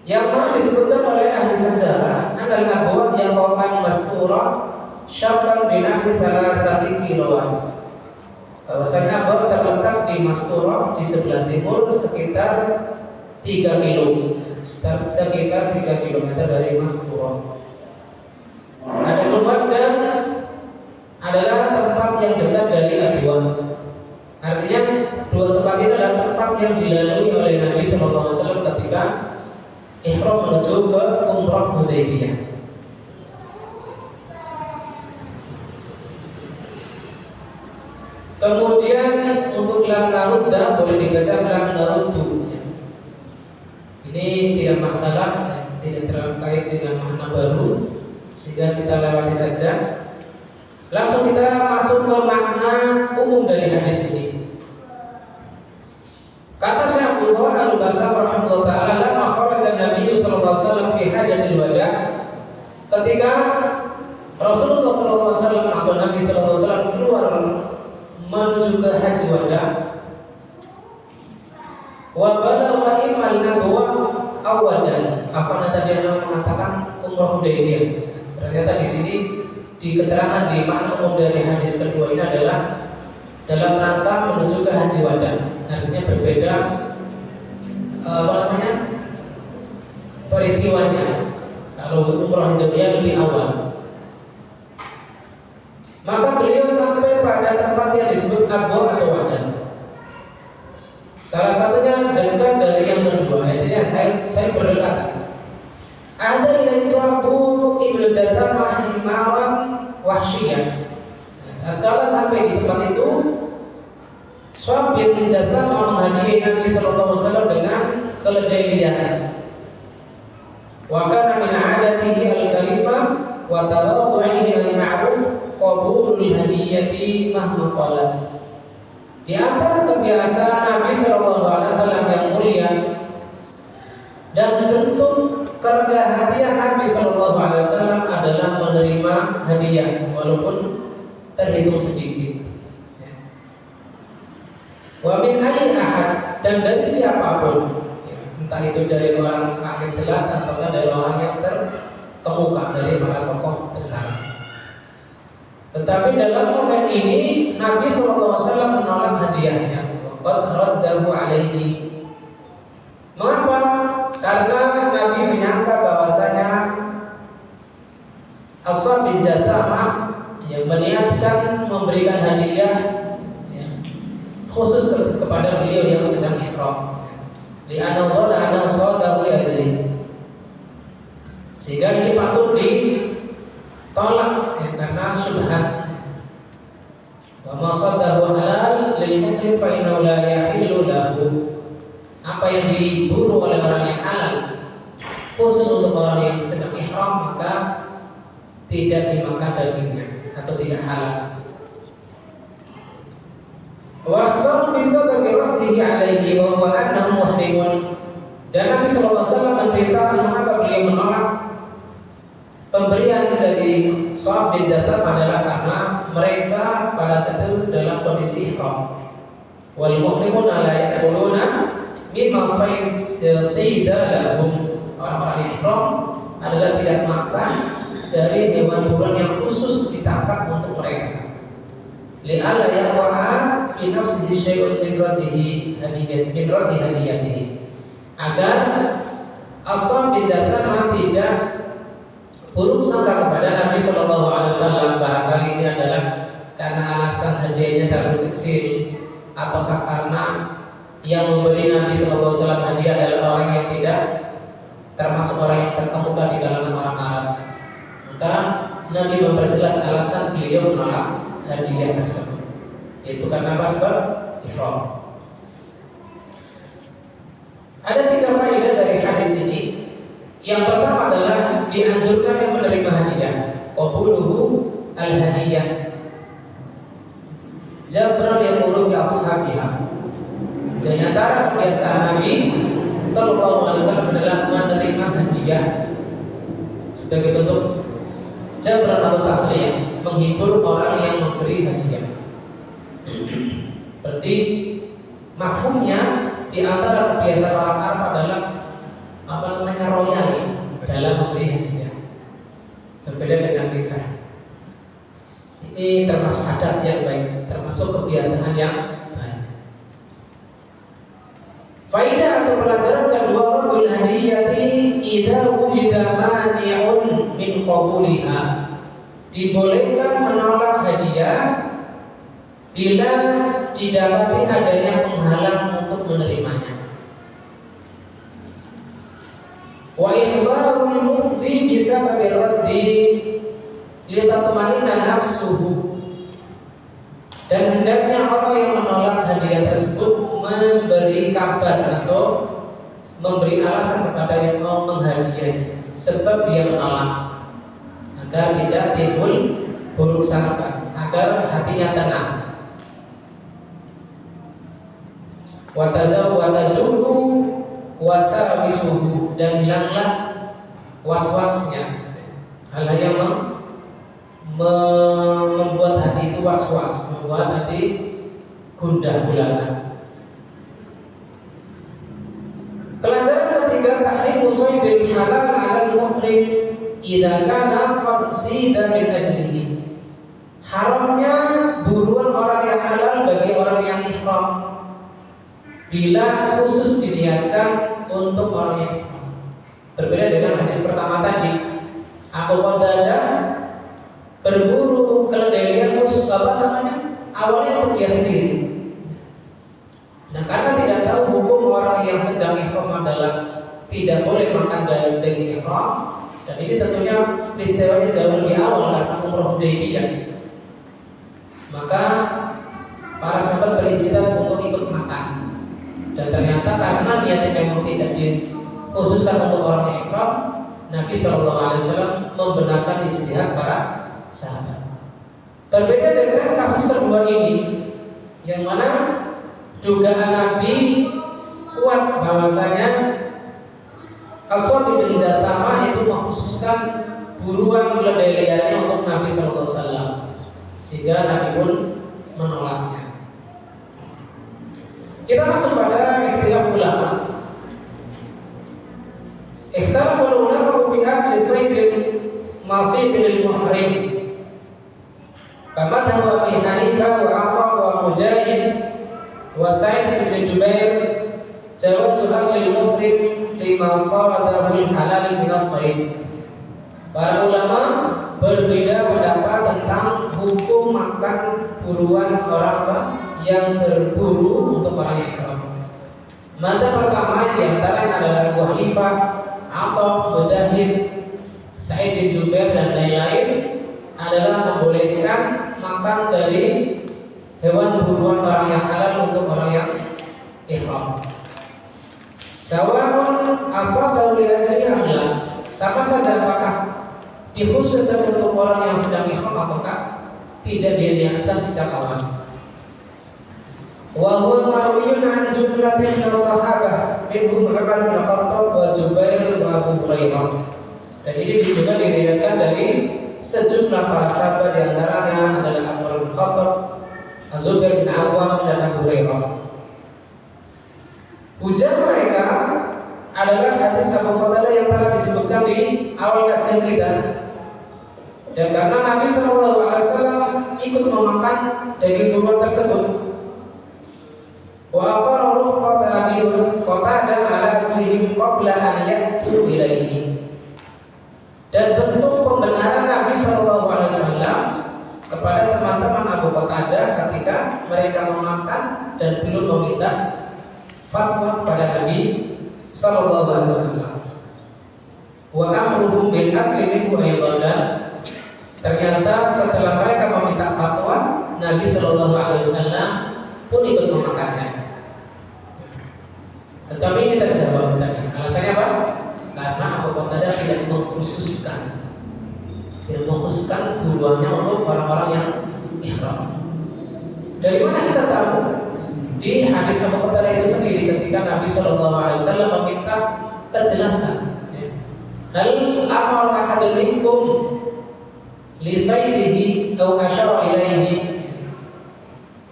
Yang mana disebutkan oleh ahli sejarah adalah adwa yang merupakan mas'urah syarqan binahi salasati kilowat. Bahwasanya adwa terletak di mas'urah di sebelah timur sekitar 3 kilo, sekitar 3 km dari mas'urah. Ada Wadan adalah tempat yang dekat dari Adwa. Artinya dua tempat ini adalah tempat yang dilalui oleh Nabi SAW ketika ihram menuju ke Umrah Hudaybiyah. Kemudian untuk lam narudda boleh dibaca lam naruddu. Ini tidak masalah, tidak terkait dengan makna baru, sehingga kita lewati saja. Langsung kita masuk ke makna umum dari hadis ini. Kata Syekhullah Al-Basam rahimahullah ta'ala, lama kharaja Nabi sallallahu alaihi wasallam fi hajatil wada', ketika Rasulullah sallallahu alaihi wasallam atau Nabi sallallahu alaihi wasallam keluar menuju ke haji wada', wa balagha imal abwa awadan. Apa tadi yang mengatakan Umrah Hudaybiyah? Ternyata di sini di keterangan di makna umum dari hadis kedua ini adalah dalam rangka menuju ke haji wada. Artinya berbeda peristiwanya. Kalau Umrah Hudaybiyah lebih awal, maka beliau sampai pada tempat yang disebut abwa atau wada. Salah satunya dekat dari yang kedua, artinya saya berdekatan. Ada yang suatu ibnu jasama himawan wahsyiyah. Kalau sampai di tempat itu, Suhaib bin Jasam menghadiri Nabi sallallahu alaihi wasallam dengan keledai liar. Wa kana min 'adatihi al-kalimah wa tawadhu'ihi al-ma'ruf qabulul hadiyati mahma qalat. Di antara kebiasaan Nabi sallallahu alaihi wasallam yang mulia dan bentuk kerendahan hadiah Nabi sallallahu alaihi wasallam adalah menerima hadiah walaupun terhitung sedikit. Wa min ayyi ahad, dan dari siapapun, entah itu dari orang rakyat jelata atau dari orang yang terkemuka dari para tokoh besar. Tetapi dalam momen ini Nabi SAW menolak hadiahnya. Qad raddahu alaihi. Mengapa? Karena Nabi menyangka bahwasanya As-Shad bin Jasamah yang meniatkan memberikan hadiah khusus kepada beliau yang sedang ihram. Li anadhana anna sadahu yazid. Sehingga ini patut ditolak karena syubhat. Wa ma sadahu halal lil muhrim fa innahu la yahillu lahu. Apa yang diburu oleh orang yang halal khusus untuk orang yang sedang ihram maka tidak dimakan dagingnya atau tidak halal. Wa akhbaru bi sadaqi rabbihi alaihi wa huwa annahu muhrimun. Dan Nabi sallallahu alaihi wasallam menceritakan mengapa beliau menolak pemberian dari Suhaib bin Jasam adalah karena mereka pada saat itu dalam kondisi ihram. Wal muhrimun la yaquluna sida lahum, orang-orang ihram adalah tidak makan dari hewan buruan yang khusus ditangkap untuk mereka. Li'alla yaqa'a fi nafsihi syai'un min raddihi hadiyatihi, agar ashab di jasad tidak buruk sangka kepada Nabi Shallallahu Alaihi Wasallam. Barangkali ini adalah karena alasan hadiahnya terlalu kecil, ataukah karena yang memberi Nabi Shallallahu Alaihi Wasallam hadiah adalah orang yang tidak termasuk orang yang terkemuka di kalangan orang Arab. Maka Nabi memperjelas alasan beliau menolak hadiah tersebut, yaitu karena sebab ihram. Ada 3 faedah dari hadis ini. Yang pertama adalah dianjurkan yang menerima hadiah, qabuluhu al-hadiyah, jabran yaqulu bi ashabiha. Di antara kebiasaan Nabi Sallallahu Alaihi Wasallam adalah menerima hadiah sebagai bentuk jabran atau tasliyah, menghibur orang yang memberi hadiah. Berarti mafhumnya di antara kebiasaan orang Arab adalah royal dalam memberi hadiah, berbeda dengan kita. Ini termasuk adat yang baik, termasuk kebiasaan yang baik. Faidah atau pelajaran kedua, qabul hadiyati idza wujida mani'un min qabuliha. Dibolehkan menolak hadiah bila didapati adanya penghalang untuk menerimanya. Wa ikhbarul muqdi bisa bagi raddi litatma'inna nafsuhu, dan hendaknya orang yang menolak hadiah tersebut memberi kabar atau memberi alasan kepada yang mau menghadiahi sebab dia menolak, agar tidak timbul buruk sangka, agar hatinya tenang. Wa tazawwaju wasawisuhu, dan hilanglah was-wasnya, hal-hal yang membuat hati itu was-was, membuat hati gundah gulana. Pelajaran ketiga, tahrimu shaydil halal 'ala al-muhrim idza kana qad sida min ajlihi. Haramnya buruan orang yang halal bagi orang yang ihram bila khusus diniatkan untuk orang yang ihram. Berbeda dengan hadis pertama tadi, Abu Qatadah berburu keledai liar khusus awalnya untuk dia sendiri. Nah, karena tidak tahu hukum orang yang sedang ihram adalah tidak boleh makan dari daging ihram, dan ini tentunya peristiwanya jauh lebih awal karena umrah Hudaybiyah, maka para sahabat berijtihad untuk ikut makan. Dan ternyata karena niatnya memang tidak dikhususkan untuk orang yang ihram, Nabi SAW membenarkan ijtihad para sahabat. Berbeda dengan kasus kedua ini, yang mana dugaan Nabi kuat bahwasanya Aswad bin Jasama itu mengkhususkan buruan keledai liarnya untuk Nabi SAW, sehingga Nabi pun menolaknya. Kita masuk pada ikhtilaf ulama. Ikhtilaful ulama fi akli saydil masidil muhrim. Famadhab Abi Hanifah wa Atha wa Mujahid wa Sa'id bin Jubair jawazu akli muhrim lima sawadahu halal min as-sayd. Para ulama berbeda pendapat tentang hukum makan buruan orang yang berburu untuk orang yang ihram. Madzhab pertama di antaranya adalah Abu Hanifah, Atha, Mujahid, Sa'id bin Jubair dan lain-lain adalah membolehkan makan dari hewan buruan orang yang halal untuk orang yang ihram. Sawa'un asadahu li ajli amla, sama saja apakah dikhususkan untuk orang yang sedang ihram ataukah tidak diniatkan sejak awal. Wa huwa marwiyun an jumlatin min sahabah minhum Umar bin Khattab wa Zubair wa Abu Hurairah. Dan ini juga diriwayatkan dari sejumlah para sahabat, di antaranya adalah Umar bin Khattab, Zubair bin Awwam dan Abu Hurairah. Ujar mereka, adalah hadis Abu Qatadah yang telah disebutkan di awal kajian kita. Dan karena Nabi SAW ikut memakan daging kurban tersebut, wa aqara rufqata Abi Qatadah ala aklihim qabla an ya'tu ilaihi. Dan bentuk pembenaran Nabi SAW kepada teman-teman Abu Qatadah ketika mereka memakan dan belum meminta fatwa pada Nabi SAW. Wa amruhum bil akli minhu aydan. Ternyata setelah mereka meminta fatwa, Nabi SAW pun ikut memakannya. Tetapi ini terjawab tadi. Alasannya apa? Karena Abu Qatadah tidak mengkhususkan buruannya untuk orang-orang yang ihram. Dari mana kita tahu? Di hadis Abu Qatadah itu sendiri ketika Nabi SAW meminta kejelasan. Hal amar ahadun minkum li saydihi aw asyara ilaihi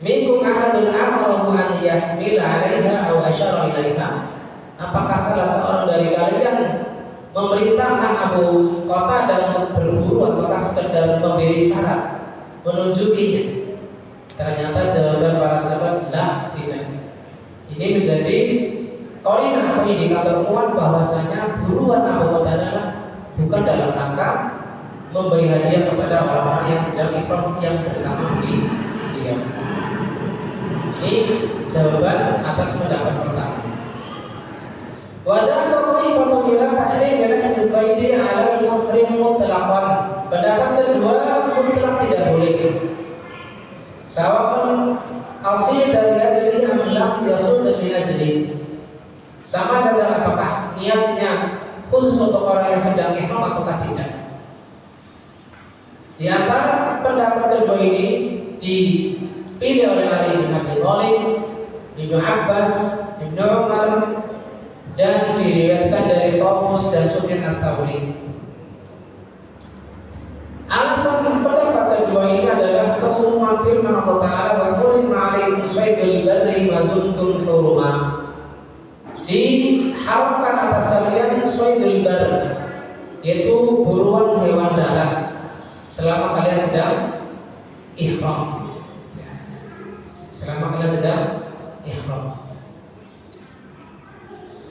minkum ahadun amarahu an yahmila 'alaiha aw asyara ilaiha. Apakah salah seorang dari kalian memerintahkan Abu Qatadah untuk berburu ataukah sekedar memberi syarat menunjukinya? Ternyata jawaban para sahabat lah, tidak. Ini menjadi qarinah atau indikator kuat bahwasanya buruan Abu Qatadah bukan dalam rangka memberi hadiah kepada orang-orang yang sedang ihram yang bersama dia. Ini jawaban atas pendapat pertama. Wadah qaifatu ila tahrim lahmi saidi 'ala al-muhrim mutlaqan. Pendapat kedua, mutlak tidak boleh. Sawaun asil dari ajli am lam yasud li ajli. Sama saja apakah niatnya khusus untuk orang yang sedang ihram ataukah tidak. Di antara pendapat kedua ini dipilih oleh Ali bin Abi Thalib, Ibnu Abbas, Ibnu Umar, dan diriwayatkan dari Tawus dan Sufyan Ats-Tsauri. Alasan pendapat kedua ini adalah keumuman firman Allah Ta'ala wa hurima 'alaikum saydul barri ma dumtum huruma. Diharamkan atas kalian saydul barri, yaitu buruan hewan darat selama kalian sedang ihram.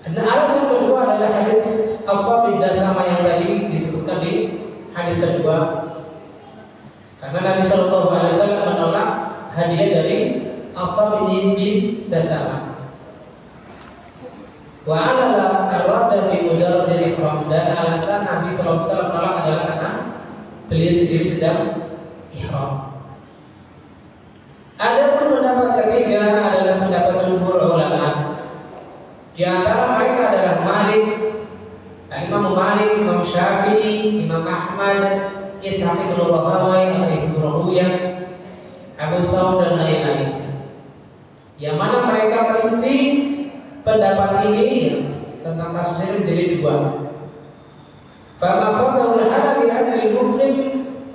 Dan alasan kedua adalah hadis Ashab Jasama yang tadi disebutkan di hadis kedua. Karena Nabi SAW menolak hadiah dari Ashab bin Jasama. Wa ala arada bi mujarradil ihram, dan alasan Nabi SAW menolak adalah karena beliau sendiri sedang ihram. Adapun pendapat ketiga adalah pendapat jumhur ulama. Di antara mereka adalah Malik, Imam Malik, Imam Syafi'i, Imam Ahmad, Ishaq bin Rahawai, Ibnu Rahuyah, Abu Thawr dan lain-lain. Yang mana mereka merinci pendapat ini tentang kasus ini menjadi dua. Fa masadul halal bi ajli muhrim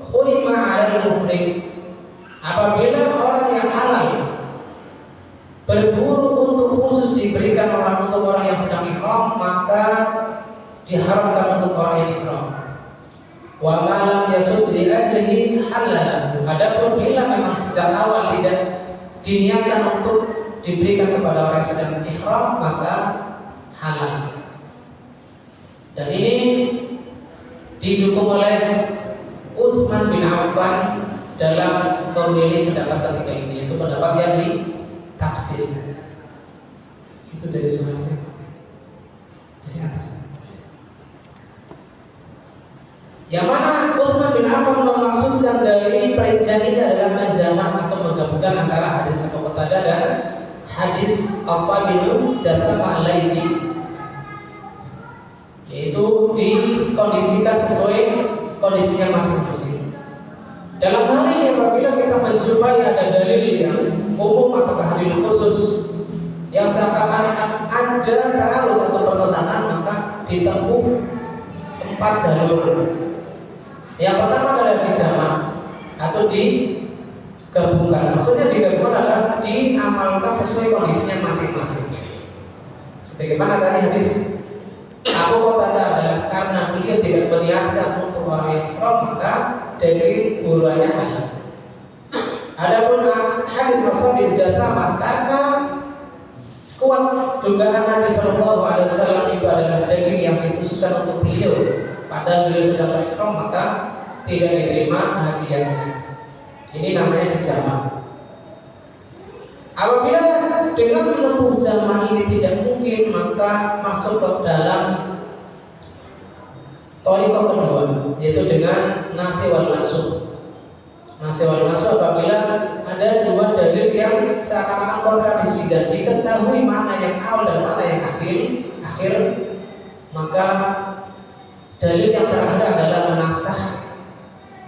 khurima 'ala al-muhrim. Apabila orang yang halal berburu untuk khusus diberikan untuk orang yang sedang ihram, maka diharamkan untuk orang yang ihram. Wa ma lam yasud li ajlihi halal. Adapun bila memang sejak awal tidak diniatkan untuk diberikan kepada orang yang sedang ihram, maka halal. Dan ini didukung oleh Utsman bin Affan dalam memilih pendapat ketiga ini, yaitu pendapat yang ditafsir. Itu dari sebelah dari atas. Yang mana Utsman bin Affan memaksudkan dari perincian ini adalah menjamak atau menggabungkan antara hadis Abu Qatadah dan hadis Ashab bin Jasama al-Laisi, yaitu dikondisikan sesuai kondisinya masing-masing. Dalam hal ini apabila kita menjumpai ada dalil yang umum atau dalil khusus yang seakan-akan ada ta'arud atau pertentangan, maka ditempuh 4 jalur. Yang pertama adalah dijamak atau digabungkan. Maksudnya digabungkan adalah diamalkan sesuai kondisinya masing-masing. Sebagaimana dari hadis Abu Qatadah adalah karena beliau tidak meniatkan untuk orang yang ihram, maka daging buruannya halal. Adapun hadis Ashabil Jasamah, karena kuat dugaan Nabi Shallallahu Alaihi Wasallam itu adalah daging yang dikhususkan untuk beliau, padahal beliau sedang berihram, maka tidak diterima hadiahnya. Ini namanya dijamak. Apabila dengan menempuh jamak ini tidak mungkin, maka masuk ke dalam thariqah kedua, yaitu dengan nasi wal mansukh. Nasi wal mansukh apabila ada dua dalil yang seakan-akan kontradiksi dan diketahui mana yang awal dan mana yang akhir, maka dalil yang terakhir adalah menasah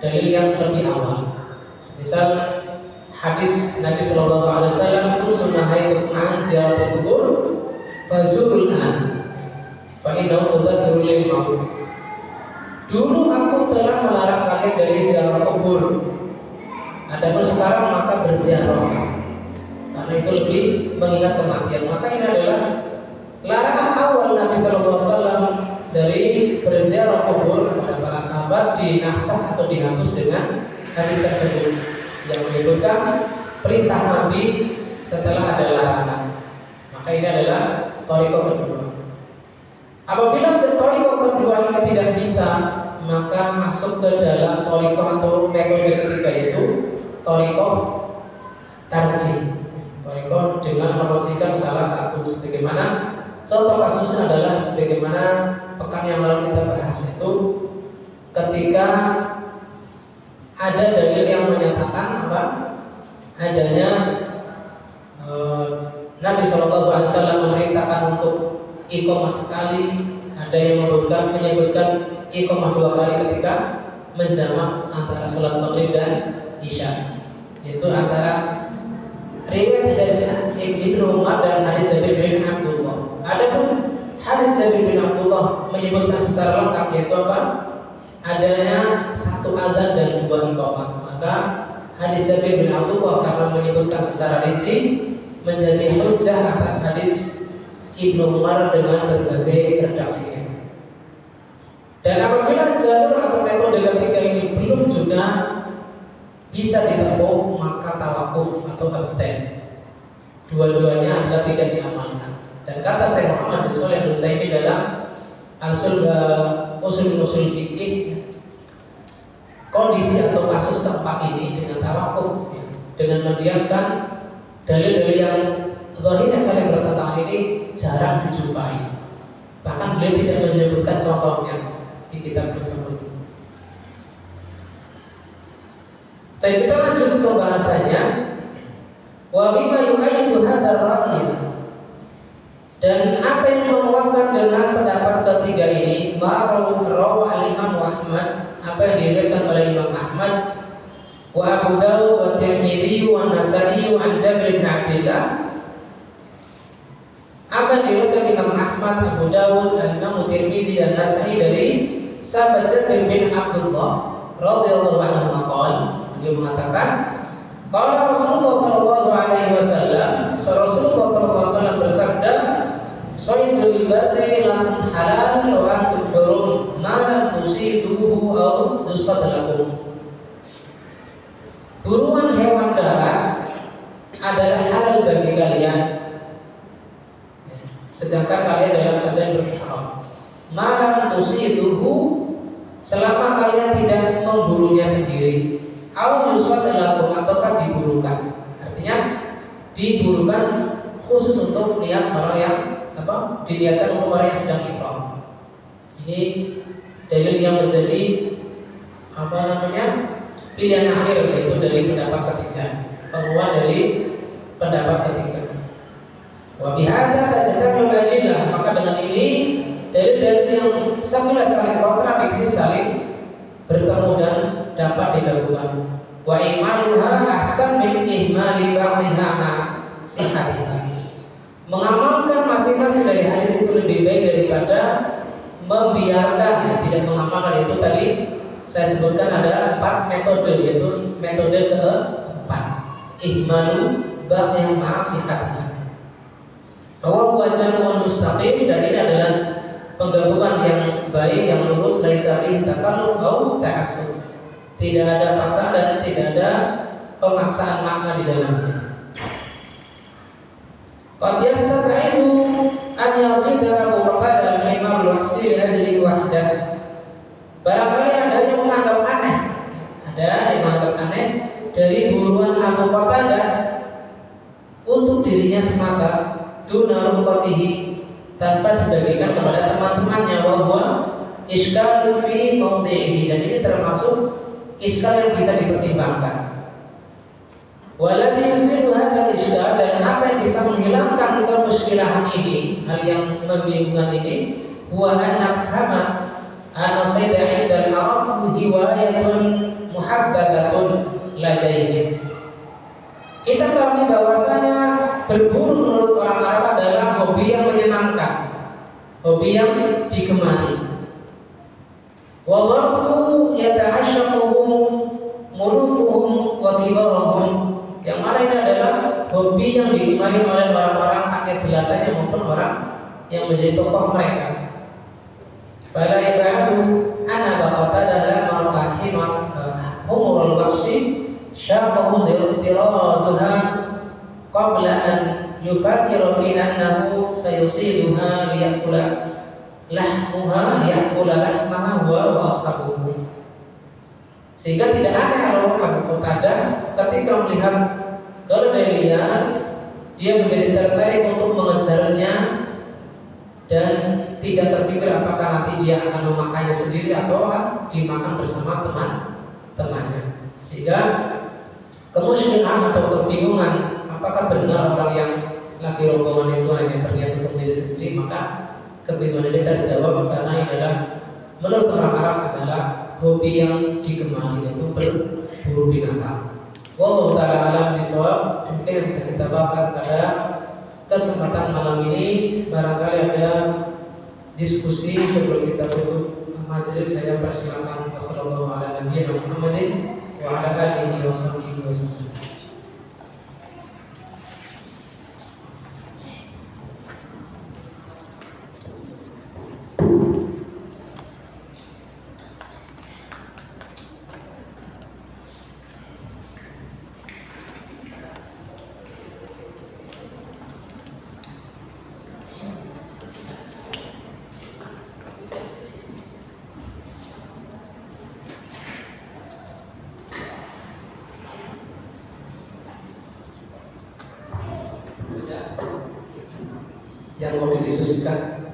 dalil yang lebih awal. Misal hadis Nabi Shallallahu Alaihi Wasallam, "Kuntu nahaytukum an ziyaratil qubur fazurul an fa innahu tudzakkirul lil maut." Dulu aku telah melarang kalian dari ziarah kubur, adapun sekarang maka berziarah, karena itu lebih mengingat kematian. Maka ini adalah larangan awal Nabi Shallallahu Alaihi Wasallam dari berziarah kubur kepada para sahabat dinasah atau dihapus dengan hadis tersebut yang menyebutkan perintah Nabi setelah ada larangan. Maka ini adalah thariqah kedua. Apabila thariqah kedua ini tidak bisa, maka masuk ke dalam thariqah atau metode ketiga, yaitu thariqah tarjih. Thariqah dengan merujukkan salah satu, sebagaimana contoh kasusnya adalah sebagaimana pekan yang lalu kita bahas, itu ketika ada dalil yang menyatakan apa adanya Nabi Shallallahu Alaihi Wasallam memerintahkan untuk iqamah sekali, ada yang menyebutkan iqamah 2 kali ketika menjamak antara salat maghrib dan isya, yaitu antara riwayat dari Ibnu Umar dan hadis Jabir bin Abdullah. Adapun hadis Jabir bin Abdullah menyebutkan secara lengkap, yaitu apa? Adanya 1 adzan dan 2 iqamah. Maka hadis Jabir bin Abdullah karena menyebutkan secara rinci menjadi hujjah atas hadis Ibnu Umar dengan berbagai redaksinya. Dan apabila jalur atau metode ketiga ini belum juga bisa ditempuh, maka tawakuf atau abstain. Dua-duanya adalah tidak diamalkan. Dan kata Syekh Muhammad bin Shalih Al-Utsaimin dalam usul fikih, kondisi atau kasus tempat ini dengan tawakuf, dengan mendiamkan dalil-dalil yang zahirnya saling bertentangan ini jarang dijumpai. Bahkan beliau tidak menyebutkan contohnya di kitab tersebut. Dan kita lanjut ke pembahasannya. Wa bima yu'ayyidu hadzal ra'y. Dan apa yang menguatkan dengan pendapat ketiga ini, rawu al-Imam Ahmad, apa yang diriwayatkan oleh Imam Ahmad, wa Abu Dawud wa Tirmidzi wa Nasa'i wa Jabir bin Abdullah. Apa yang diriwayatkan Imam Ahmad, Abu Dawud, Imam Tirmidzi dan Nasa'i dari sahabat Jabir bin Abdullah radhiyallahu anhu qala, dia mengatakan, qala Rasulullah sallallahu alaihi wasallam, Rasulullah sallallahu alaihi wasallam bersabda, "Saydul barri lakum halal wa antum hurum ma lam tusiduhu aw tusad lakum." Buruan hewan darat adalah halal bagi kalian, sedangkan kalian dalam keadaan berihram. Ma lam tusiduhu, selama kalian tidak memburunya sendiri. Aw tusad lakum, ataukah diburukan. Artinya diburukan khusus untuk niat orang yang diniatkan untuk orang yang sedang ihram. Ini dalil yang menjadi pilihan akhir, yaitu dari pendapat ketiga, penguat dari pendapat ketiga. Wa bihadza tajadul adillah, maka dengan ini dalil-dalil yang saling kontradiksi saling bertemu dan dapat digabungkan. Wa imanuha ahsan min ihmali ba'dihha sihatiha. Mengamalkan masing-masing dari hadis itu lebih baik daripada membiarkan tidak mengamalkan. Itu tadi saya sebutkan ada 4 metode, yaitu metode keempat, ihmalu ba'dihha sihatiha. Bahwa wajanul mustaqim, dan ini adalah penggabungan yang baik, yang lurus, laisa fihi takalluf au ta'assub. Tidak ada paksaan dan tidak ada pemaksaan makna di dalamnya. Qad yastat'idu an yazida Abu Qatadah al-himar al-wahsi li ajli wahdah. Barangkali ada yang menganggap aneh, dari buruan Abu Qatadah untuk dirinya semata, duna rufatihi, tanpa dibagikan kepada teman-temannya, bahwa iskal fi mawdi'ihi, dan ini termasuk iskal yang bisa dipertimbangkan. Waladhi yusiru hadha iskal, dan apa yang bisa menghilangkan kemuskilahan ini, hal yang membingungkan ini, huwa an nafhama anna sayda indal Arab hiwayatun muhabbabatun ladaihim. Kita pahami bahwasanya berburu menurut orang Arab adalah hobi yang menyenangkan, hobi yang digemari. Wa dharfu yata'ashaquhum mulukuhum wa kibarahum, yang mana ini adalah hobi yang digemari oleh orang-orang rakyat jelata maupun orang yang menjadi tokoh mereka. Fala ibadu ana baqatadah marqahimah umurul wahsi syaqahu dirtiraduha qabla an yufakkira fi annahu sayusiduha liyakula lahmaha wa ashabuhu. Sehingga tidak aneh kalau Abu Qatadah ketika melihat keledai, dia menjadi tertarik untuk mengejarnya dan tidak terpikir apakah nanti dia akan memakannya sendiri atau dimakan bersama teman-temannya. Sehingga kemusyrikan atau kebingungan apakah benar orang yang lagi rombongan itu hanya berniat untuk diri sendiri, maka kebingungan ini terjawab karena ini adalah menurut orang Arab adalah hobi yang digemari, yaitu berburu binatang. Wallahu ta'ala alam bisawab. Demikian yang bisa kita bahas pada kesempatan malam ini. Barangkali ada diskusi sebelum kita tutup majelis, saya persilakan. Wassalamualaikum warahmatullahi wabarakatuh. Yang mau didiskusikan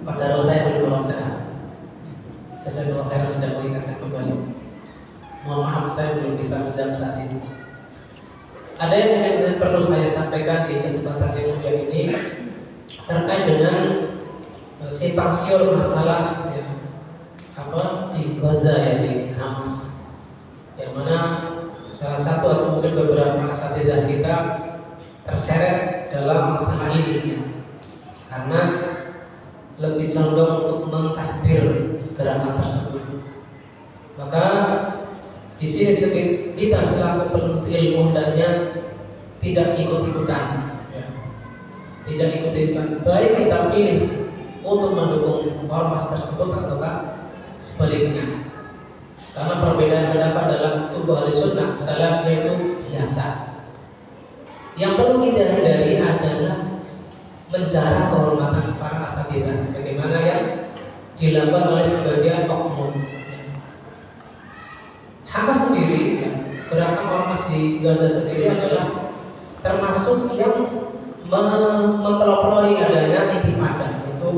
padahal saya belum melaksanakan. Saya belum harus sudah mengingatkan kembali. Mohon maaf, saya belum bisa menjawab saat ini. Ada yang mungkin perlu saya sampaikan di kesempatan yang mulia ini terkait dengan simpang siur masalah di Gaza, di Hamas, yang mana salah satu atau mungkin beberapa asatidzah kita terseret dalam masalah ini karena lebih condong untuk mentahbir gerakan tersebut. Maka di sini kita selaku penuntut ilmu hendaknya tidak ikut-ikutan, tidak ikut-ikutan. Baik kita pilih untuk mendukung ormas tersebut ataukah sebaliknya. Karena perbedaan pendapat dalam tubuh Ahlussunnah salaf itu biasa. Yang perlu kita hindari adalah menjarah kehormatan para asatidzah sebagaimana yang dilakukan oleh sebagian oknum. Hamas sendiri, gerakan ormas di Gaza sendiri adalah termasuk yang mempelopori adanya intifada, yaitu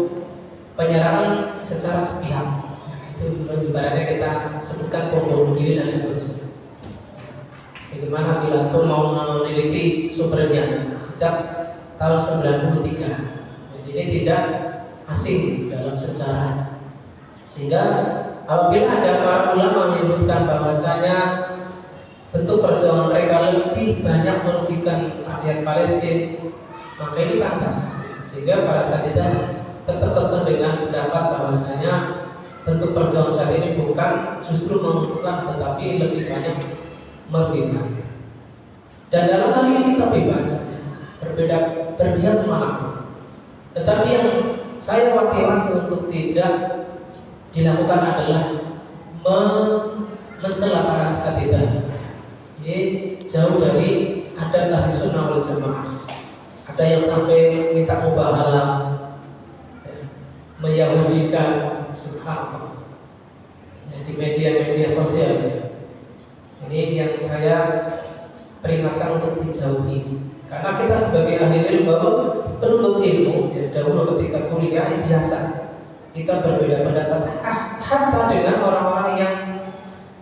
penyerangan secara sepihak. Itu ibaratnya kita sebutkan bom bunuh diri dan seterusnya. Bagaimana bila itu mau meneliti sumbernya sejak tahun 93. Jadi tidak asing dalam sejarah. Sehingga apabila ada para ulama menyebutkan bahwasanya bentuk perjuangan mereka lebih banyak merugikan rakyat Palestina, maka ini pantas. Sehingga para asatidzah tetap kekeh dengan pendapat bahwasanya bentuk perjuangan saat ini bukan justru menguntungkan, tetapi lebih banyak merugikan. Dan dalam hal ini kita bebas berpihak kemana. Tetapi yang saya wakilkan untuk tidak dilakukan adalah mencela para asatidzah. Ini jauh dari adab ahli sunnah wal jamaah. Ada yang sampai minta mubahalah, meyahudikan, subhanallah, di media-media sosial. Ini yang saya peringatkan untuk dijauhi. Karena kita sebagai ahli ilmu, penuntut ilmu, dahulu ketika kuliah biasa kita berbeda pendapat, hatta dengan orang-orang yang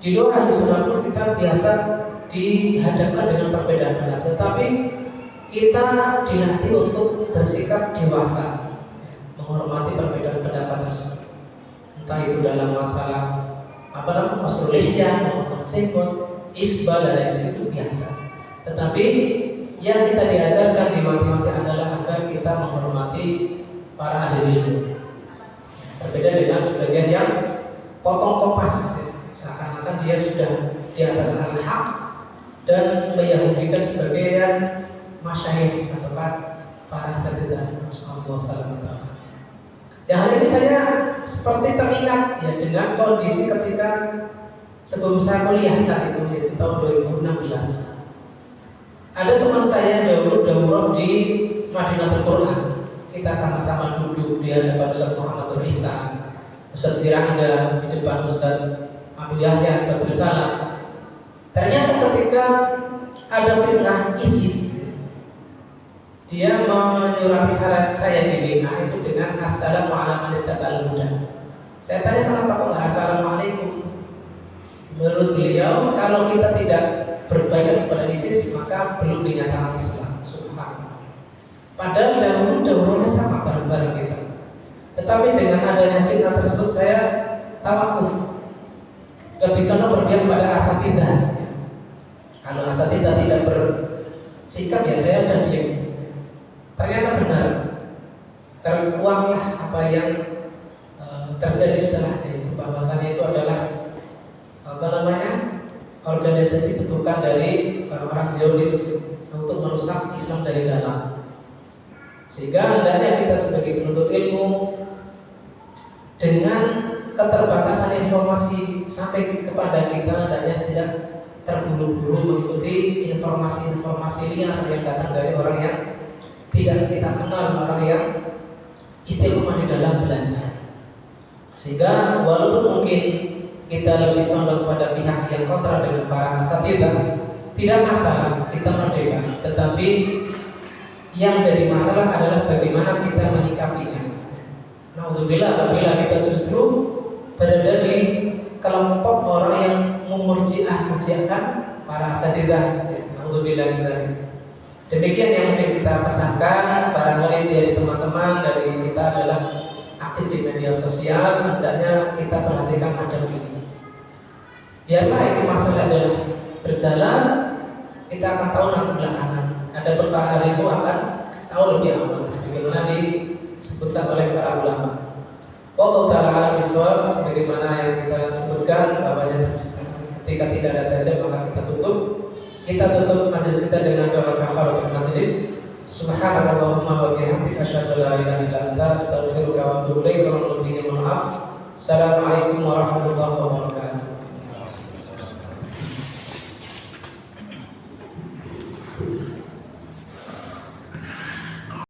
di luar ahli sunnah pun kita biasa dihadapkan dengan perbedaan pendapat. Tetapi kita dilatih untuk bersikap dewasa, menghormati perbedaan pendapat tersebut. Entah itu dalam masalah qasuliyah, memotong jenggot, isbal dan lain sebagainya, itu biasa. Tetapi yang kita diajarkan di mati-mati adalah agar kita menghormati para ahli ilmu. Berbeda dengan sebagian yang potong kopas, seakan-akan dia sudah di atas al-haq dan meyahudikan sebagian masyayikh atau para asatidzah. Masyaallah. Ya, hari ini saya seperti teringat ya dengan kondisi ketika sebelum saya kuliah saat itu, yaitu tahun 2016. Ada teman saya dahulu daurah di Madinatul Quran. Kita sama-sama duduk di hadapan Ustaz Muhammad Isa, Ustaz Firanda, di depan Ustaz Abu Yahya Badrul Salam. Ternyata ketika ada fitnah ISIS, dia menyurati saya di WA itu dengan Assalamualaikum warahmatullahi wabarakatuh. Saya tanya kenapa kok nggak Assalamualaikum? Menurut beliau, kalau kita tidak berbaikat kepada ISIS maka belum dinyatakan Islam. Subhanallah. Padahal dahulu-dahulunya sama bareng-bareng kita. Tetapi dengan adanya fitnah tersebut saya tawakuf, lebih condong berpihak pada asatidzah. Kalau asatidzah tidak bersikap ya saya udah diam. Ternyata benar, terkuaklah apa yang terjadi setelah itu, bahwasannya itu adalah organisasi bentukan dari orang-orang Zionis untuk merusak Islam dari dalam. Sehingga hendaknya kita sebagai penuntut ilmu dengan keterbatasan informasi sampai kepada kita, hendaknya tidak terburu-buru mengikuti informasi-informasi liar yang datang dari orang yang tidak kita kenal, orang yang istiqomah di dalam belajar. Sehingga walaupun mungkin kita lebih condong pada pihak yang kontra dengan para asatidzah, tidak masalah, kita merdeka. Tetapi yang jadi masalah adalah bagaimana kita menyikapinya. Naudzubillah, apabila kita justru berada di kelompok orang yang memurjiahkan para asatidzah. Naudzubillah. Demikian yang mungkin kita pesankan. Barangkali dari teman-teman dari kita adalah aktif di media sosial, hendaknya kita perhatikan adab ini. Biarlah itu masalah adalah berjalan, kita akan tahu nanti belakangan. Ada perkara itu akan tahu lebih awal, sebagaimana disebutkan oleh para ulama. Wallahu ta'ala a'lam bishawab, sebagaimana yang kita sebutkan bahwanya ketika tidak ada tajam maka kita tutup. Kita tutup majelis kita dengan doa kafaratul majelis. Subhanallahumma wa bihamdika asyhadu an la ilaha illa anta astaghfiruka wa atubu ilaik. Assalamualaikum warahmatullahi wabarakatuh.